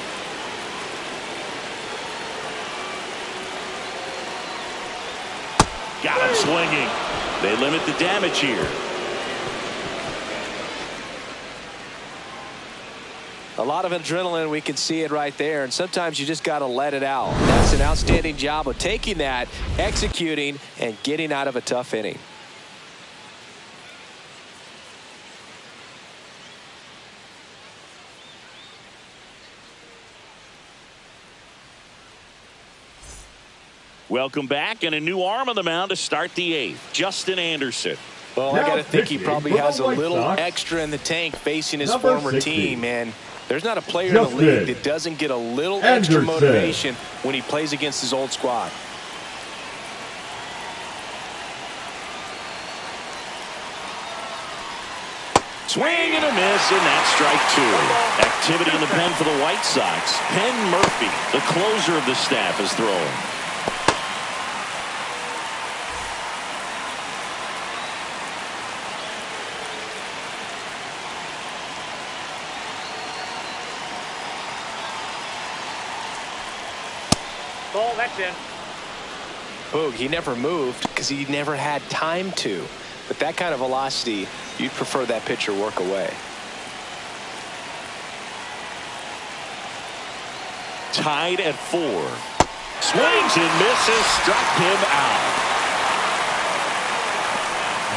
Speaker 1: Got him swinging. They limit the damage here.
Speaker 2: A lot of adrenaline. We can see it right there. And sometimes you just got to let it out. That's an outstanding job of taking that, executing, and getting out of a tough inning.
Speaker 1: Welcome back, and a new arm on the mound to start the 8th. Justin Anderson.
Speaker 2: Well, I got to think he probably has a little extra in the tank facing his former team, and there's not a player in the league that doesn't get a little extra motivation when he plays against his old squad.
Speaker 1: Swing and a miss, and that's strike 2. Activity in the pen for the White Sox. Penn Murphy, the closer of the staff, is throwing.
Speaker 4: Ball, that's in.
Speaker 2: Boog, he never moved because he never had time to. But that kind of velocity, you'd prefer that pitcher work away.
Speaker 1: Tied at 4. Swings and misses, struck him out.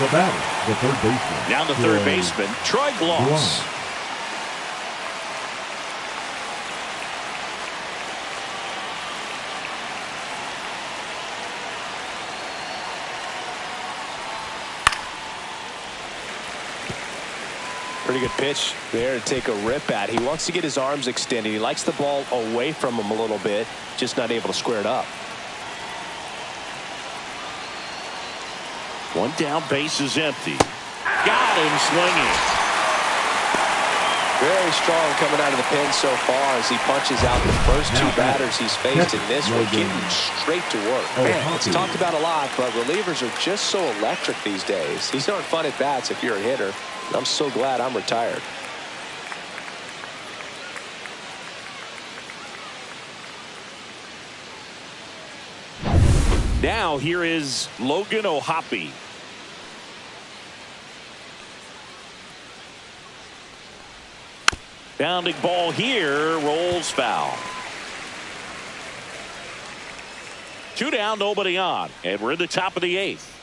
Speaker 3: The batter, the third baseman.
Speaker 1: Now the third baseman, Troy Gloss.
Speaker 2: Pretty good pitch there to take a rip at. He wants to get his arms extended. He likes the ball away from him a little bit, just not able to square it up.
Speaker 1: One down, base is empty. Got him swinging.
Speaker 2: Very strong coming out of the pen so far as he punches out the first 2 batters he's faced in this one, getting straight to work. Man, it's talked about a lot, but relievers are just so electric these days. These aren't fun at bats if you're a hitter. I'm so glad I'm retired.
Speaker 1: Now here is Logan O'Hoppe. Bounding ball here, rolls foul. 2 down, nobody on, and we're in the top of the 8th.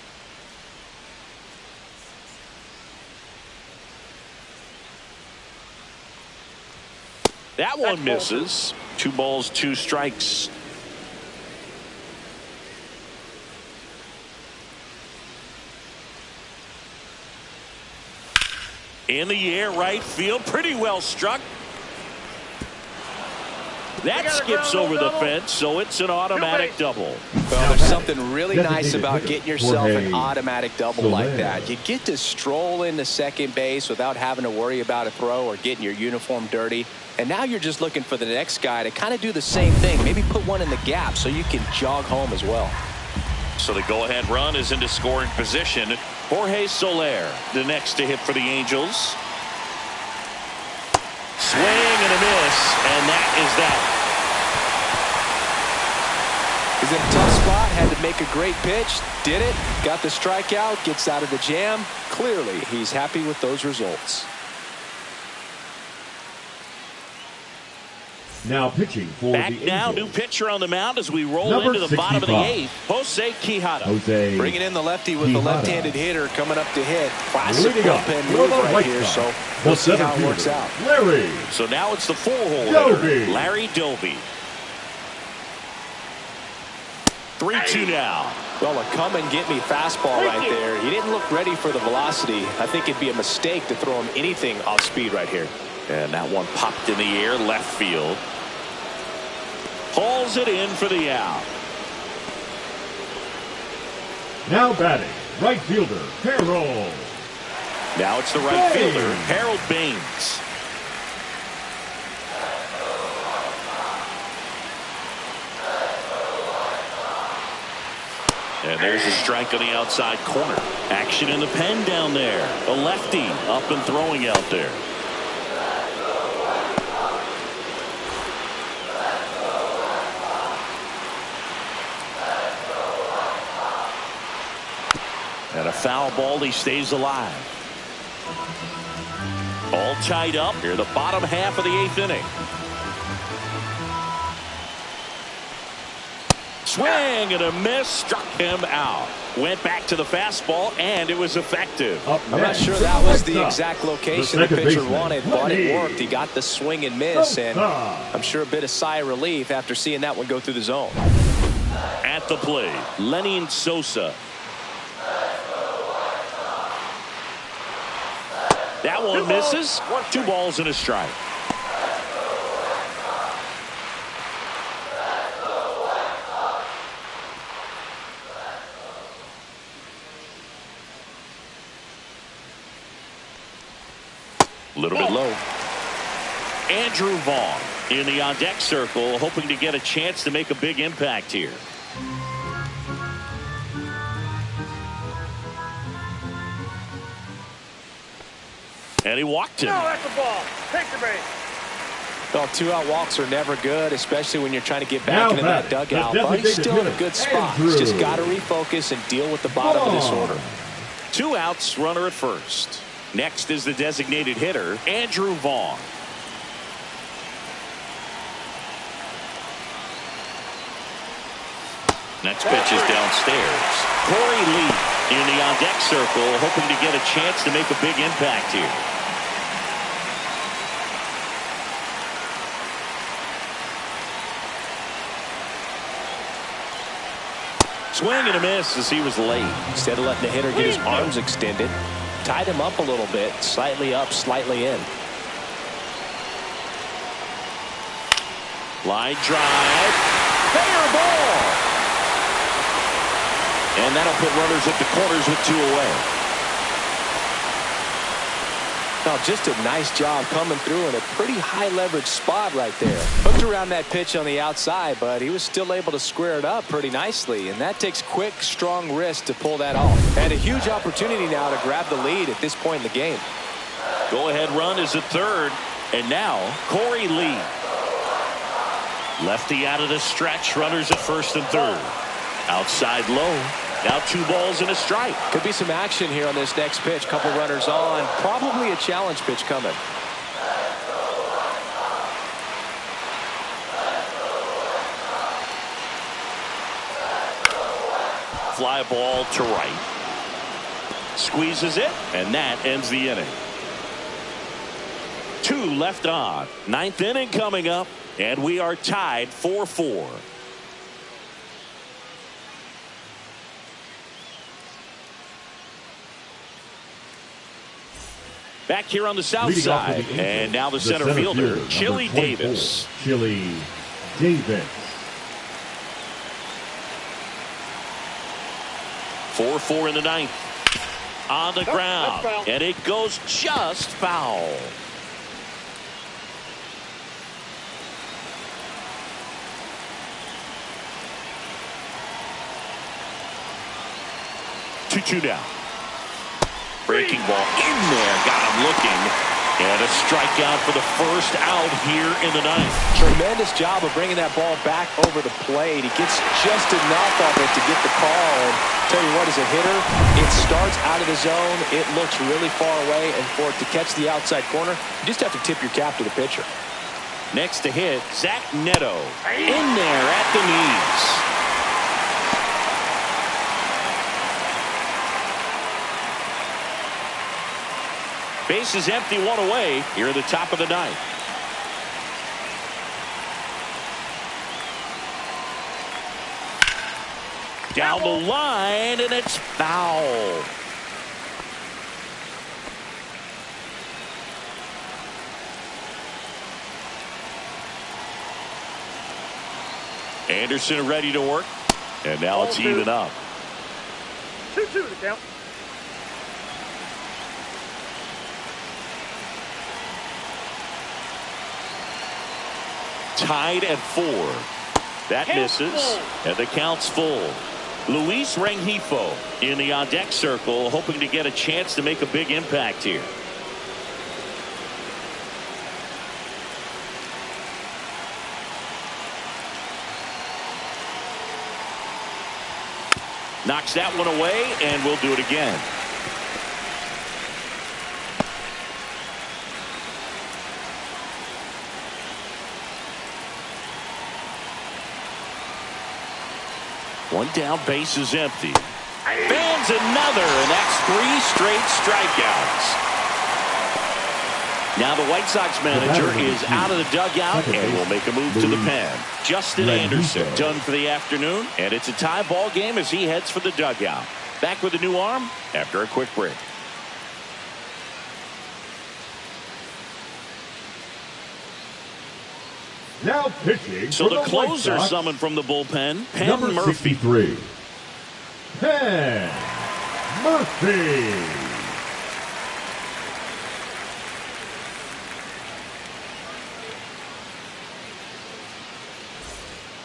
Speaker 1: That one misses. 2 balls, 2 strikes. In the air, right field, pretty well struck. That skips over the fence, so it's an automatic double.
Speaker 2: Well, there's something really nice about getting yourself an automatic double like that. You get to stroll into second base without having to worry about a throw or getting your uniform dirty. And now you're just looking for the next guy to kind of do the same thing. Maybe put one in the gap so you can jog home as well.
Speaker 1: So the go-ahead run is into scoring position. Jorge Soler, the next to hit for the Angels. Swing and a miss, and that is that.
Speaker 2: He's in a tough spot, had to make a great pitch, did it, got the strikeout, gets out of the jam. Clearly, he's happy with those results.
Speaker 3: Now pitching for the Angels.
Speaker 1: Now, new pitcher on the mound as we roll into the bottom of the 8th. Jose Quijada.
Speaker 2: Bringing in the lefty with the left-handed hitter coming up to hit. Classic bullpen move right here, so we'll see how it works out.
Speaker 3: Larry.
Speaker 1: So now it's the 4-hole hitter, Larry Doby. 3-2 now.
Speaker 2: Well, a come-and-get-me fastball right there. He didn't look ready for the velocity. I think it'd be a mistake to throw him anything off speed right here.
Speaker 1: And that one popped in the air, left field. Hauls it in for the out.
Speaker 3: Now batting, right fielder, Harold.
Speaker 1: Now it's the right fielder, Harold Baines. And there's a strike on the outside corner. Action in the pen down there. A lefty up and throwing out there. And a foul ball, he stays alive. All tied up here in the bottom half of the 8th inning. Swing and a miss, struck him out. Went back to the fastball, and it was effective.
Speaker 2: I'm not sure that was the exact location the pitcher wanted, but it worked. He got the swing and miss, and I'm sure a bit of sigh of relief after seeing that one go through the zone.
Speaker 1: At the plate, Lenin Sosa. That one misses. 2 balls and a strike. A little bit low. Andrew Vaughn in the on-deck circle, hoping to get a chance to make a big impact here. And he walked him.
Speaker 4: No, that's a ball. Take the base.
Speaker 2: Well, 2-out walks are never good, especially when you're trying to get back into that dugout. But he's still in a good spot. He's just got to refocus and deal with the bottom of this order.
Speaker 1: 2 outs, runner at first. Next is the designated hitter, Andrew Vaughn. Next pitch is downstairs. Corey Lee in the on-deck circle, hoping to get a chance to make a big impact here. Swing and a miss as he was late.
Speaker 2: Instead of letting the hitter get his arms extended, tied him up a little bit, slightly up, slightly in.
Speaker 1: Line drive. Fair ball. And that'll put runners at the corners with 2 away.
Speaker 2: Now, just a nice job coming through in a pretty high leverage spot right there. Hooked around that pitch on the outside, but he was still able to square it up pretty nicely. And that takes quick, strong wrist to pull that off. And a huge opportunity now to grab the lead at this point in the game.
Speaker 1: Go-ahead run is at third. And now, Corey Lee. Lefty out of the stretch. Runners at first and third. Outside low. Now 2 balls and a strike.
Speaker 2: Could be some action here on this next pitch. Couple runners on. Probably a challenge pitch coming.
Speaker 1: Fly ball to right. Squeezes it, and that ends the inning. 2 left on. 9th inning coming up, and we are tied 4-4. Back here on the south side, and now the center fielder, Chili Davis.
Speaker 3: Chili Davis.
Speaker 1: 4-4 in the 9th. On the ground, and it goes just foul. Two down. Breaking ball in there, got him looking, and a strikeout for the first out here in the 9th.
Speaker 2: Tremendous job of bringing that ball back over the plate. He gets just enough of it to get the call. And tell you what, as a hitter, it starts out of the zone. It looks really far away, and for it to catch the outside corner, you just have to tip your cap to the pitcher.
Speaker 1: Next to hit, Zach Neto in there at the knees. Base is empty, 1 away here at the top of the 9th. Down the line, and it's foul. Anderson ready to work, and now it's even up.
Speaker 4: 2-2 to count.
Speaker 1: Tied at 4. That misses, and the count's full. Luis Rengifo in the on-deck circle, hoping to get a chance to make a big impact here. Knocks that one away, and we'll do it again. One down, base is empty. Fans another, and that's 3 straight strikeouts. Now the White Sox manager is out of the dugout and will make a move to the pen. Justin Anderson done for the afternoon, and it's a tie ball game as he heads for the dugout. Back with a new arm after a quick break.
Speaker 3: Now pitching.
Speaker 1: So the closer summoned from the bullpen, Penn
Speaker 3: number
Speaker 1: Murphy.
Speaker 3: 63. Penn Murphy.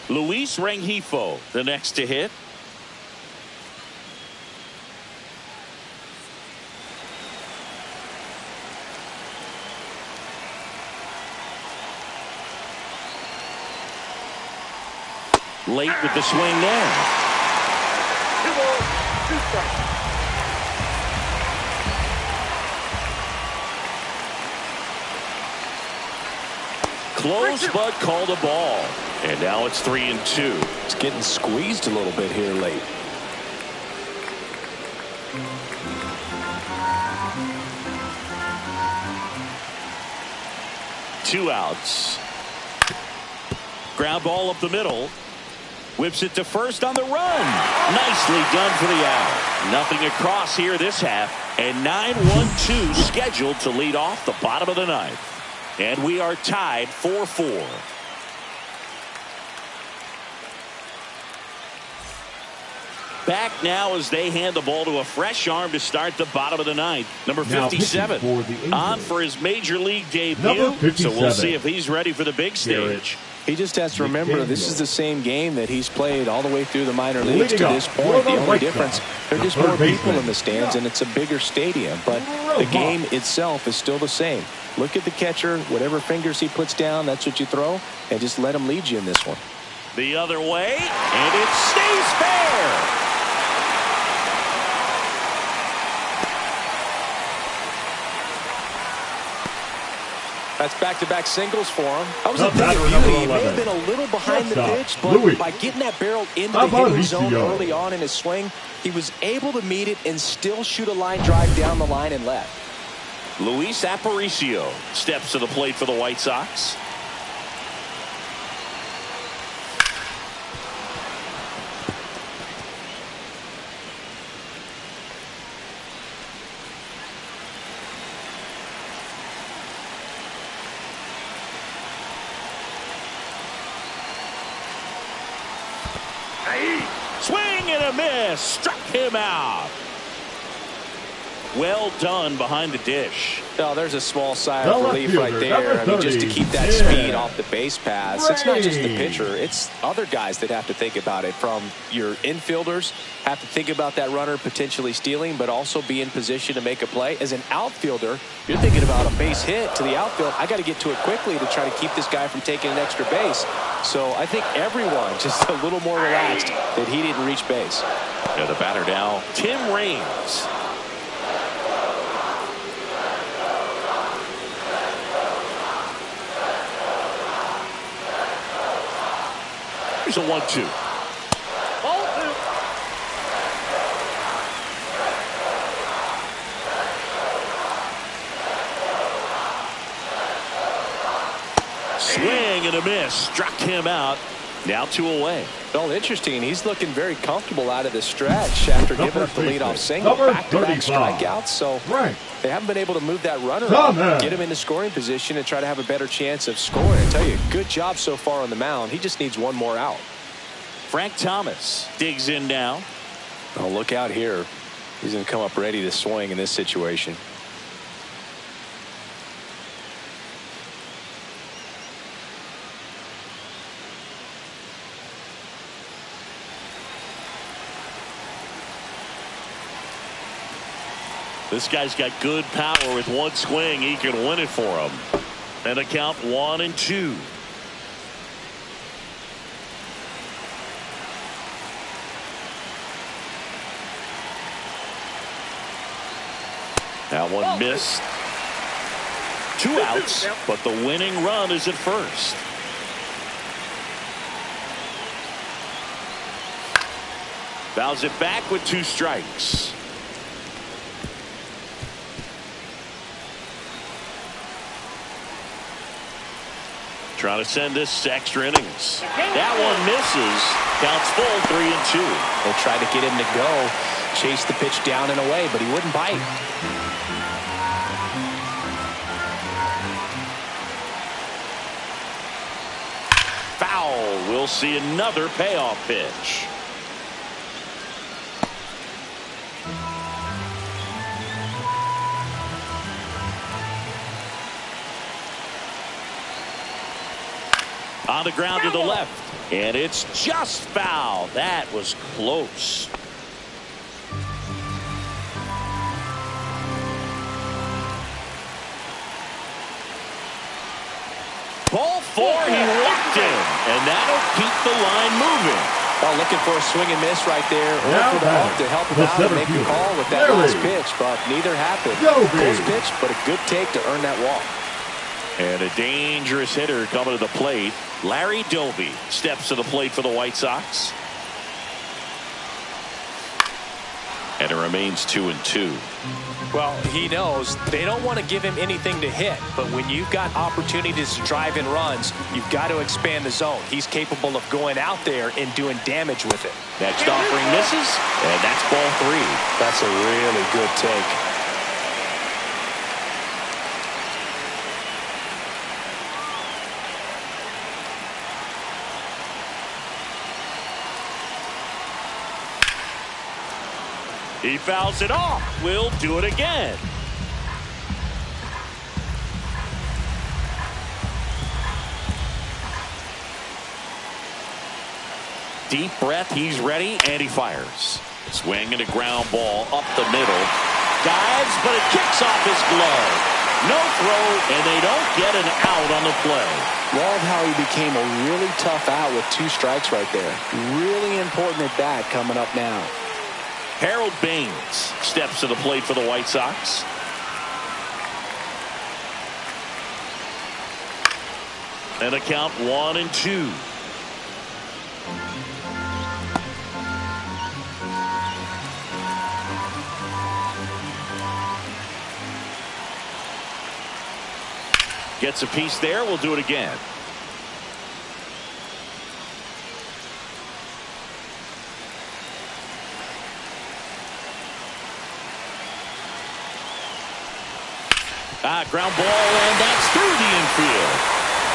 Speaker 1: Luis Rengifo, the next to hit. Late with the swing there.
Speaker 4: 2 balls, 2 strikes.
Speaker 1: Close but called a ball. And now it's 3-2.
Speaker 2: It's getting squeezed a little bit here late.
Speaker 1: Two outs. Ground ball up the middle. Whips it to first on the run. Nicely done for the out. Nothing across here this half. And 9-1-2 scheduled to lead off the bottom of the ninth. And we are tied 4-4. Back now as they hand the ball to a fresh arm to start the bottom of the ninth. Number 57 on for his major league debut. So we'll see if he's ready for the big stage.
Speaker 2: He just has to remember this is the same game that he's played all the way through the minor leagues to this point. The only difference, there are just more people in the stands and it's a bigger stadium. But the game itself is still the same. Look at the catcher. Whatever fingers he puts down, that's what you throw. And just let him lead you in this one.
Speaker 1: The other way, and it stays fair.
Speaker 2: That's back-to-back singles for him. That was a bit of beauty. He may have been a little behind the pitch, but by getting that barrel into the hitting zone early on in his swing, he was able to meet it and still shoot a line drive down the line and left.
Speaker 1: Luis Aparicio steps to the plate for the White Sox. Swing and a miss. Struck him out. Well done behind the dish.
Speaker 2: Oh, there's a small sigh of relief right there. I mean, just to keep that speed off the base pass. It's not just the pitcher. It's other guys that have to think about it. From your infielders, have to think about that runner potentially stealing, but also be in position to make a play. As an outfielder, you're thinking about a base hit to the outfield. I got to get to it quickly to try to keep this guy from taking an extra base. So I think everyone just a little more relaxed that he didn't reach base.
Speaker 1: Yeah, the batter now, Tim Raines. Here's a 1-2.
Speaker 4: Ball 2.
Speaker 1: Swing and a miss. Struck him out. Now 2 away.
Speaker 2: Well, interesting. He's looking very comfortable out of the stretch after giving up the leadoff single. Back-to-back strikeouts. So they haven't been able to move that runner up, get him into scoring position, and try to have a better chance of scoring. I tell you, good job so far on the mound. He just needs one more out.
Speaker 1: Frank Thomas digs in now.
Speaker 2: Oh, look out here. He's going to come up ready to swing in this situation.
Speaker 1: This guy's got good power. With one swing, he can win it for him. And a count 1-2. That one missed. 2 outs, but the winning run is at first. Fouls it back with 2 strikes. Trying to send this to extra innings. That one misses. Counts full 3-2.
Speaker 2: They tried to get him to go, chase the pitch down and away, but he wouldn't bite.
Speaker 1: Foul. We'll see another payoff pitch. On the ground to the left. And it's just foul. That was close. Ball 4, he walked in. And that'll keep the line moving.
Speaker 2: Well, looking for a swing and miss right there. Or for the ball to help him out and make the call with that last pitch. But neither happened. Close pitch, but a good take to earn that walk.
Speaker 1: And a dangerous hitter coming to the plate. Larry Doby steps to the plate for the White Sox. And it remains 2-2.
Speaker 2: Well, he knows they don't want to give him anything to hit. But when you've got opportunities to drive in runs, you've got to expand the zone. He's capable of going out there and doing damage with it.
Speaker 1: Next offering misses. And that's ball 3.
Speaker 2: That's a really good take.
Speaker 1: He fouls it off. We'll do it again. Deep breath. He's ready, and he fires. Swing and a ground ball up the middle. Dives, but it kicks off his glove. No throw, and they don't get an out on the play.
Speaker 2: Love how he became a really tough out with 2 strikes right there. Really important at bat coming up now.
Speaker 1: Harold Baines steps to the plate for the White Sox. And a count 1-2. Gets a piece there. We'll do it again. Ground ball, and that's through the infield.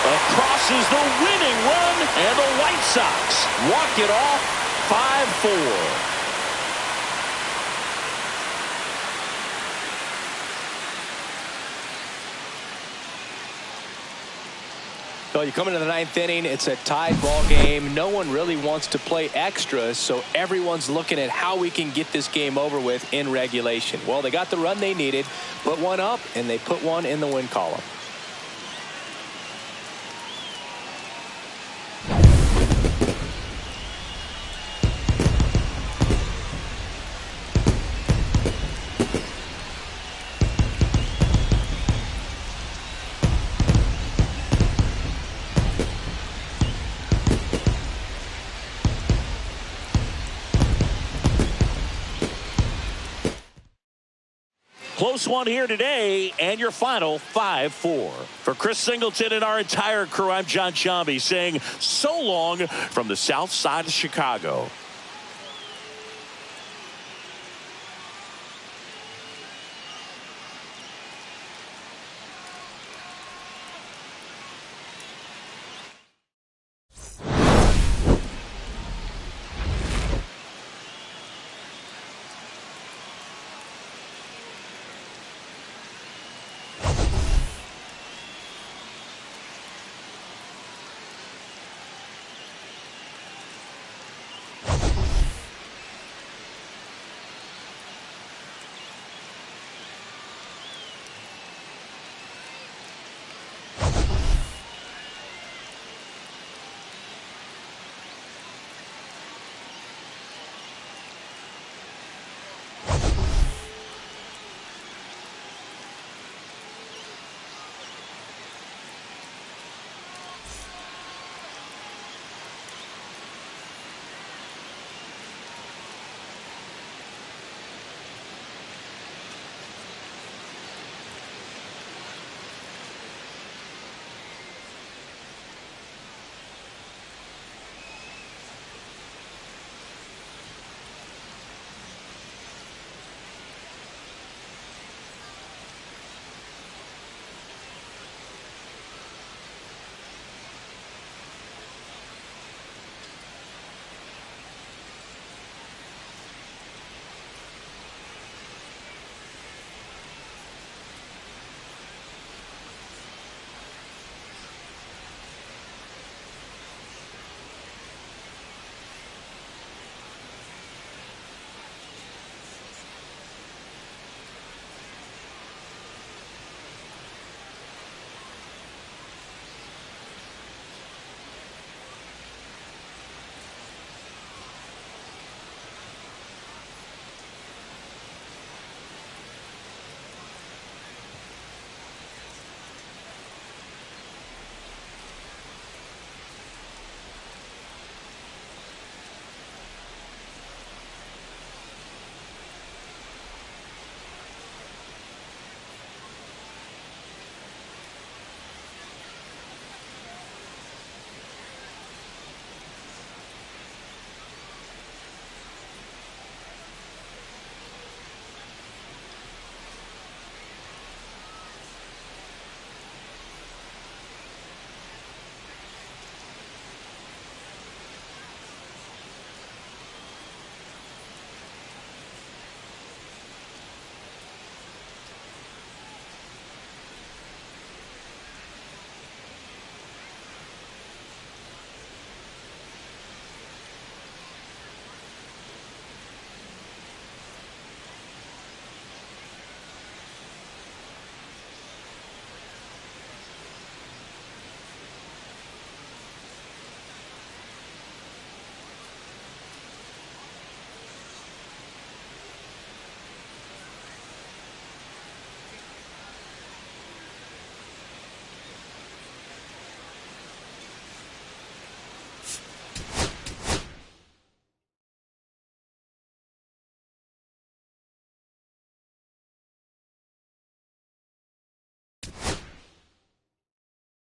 Speaker 1: Across is the winning run, and the White Sox walk it off 5-4.
Speaker 2: Well, you come into the 9th inning, it's a tied ball game. No one really wants to play extra, so everyone's looking at how we can get this game over with in regulation. Well, they got the run they needed, put one up, and they put one in the win column.
Speaker 1: Close one here today, and your final 5-4. For Chris Singleton and our entire crew, I'm John Shambi saying so long from the south side of Chicago.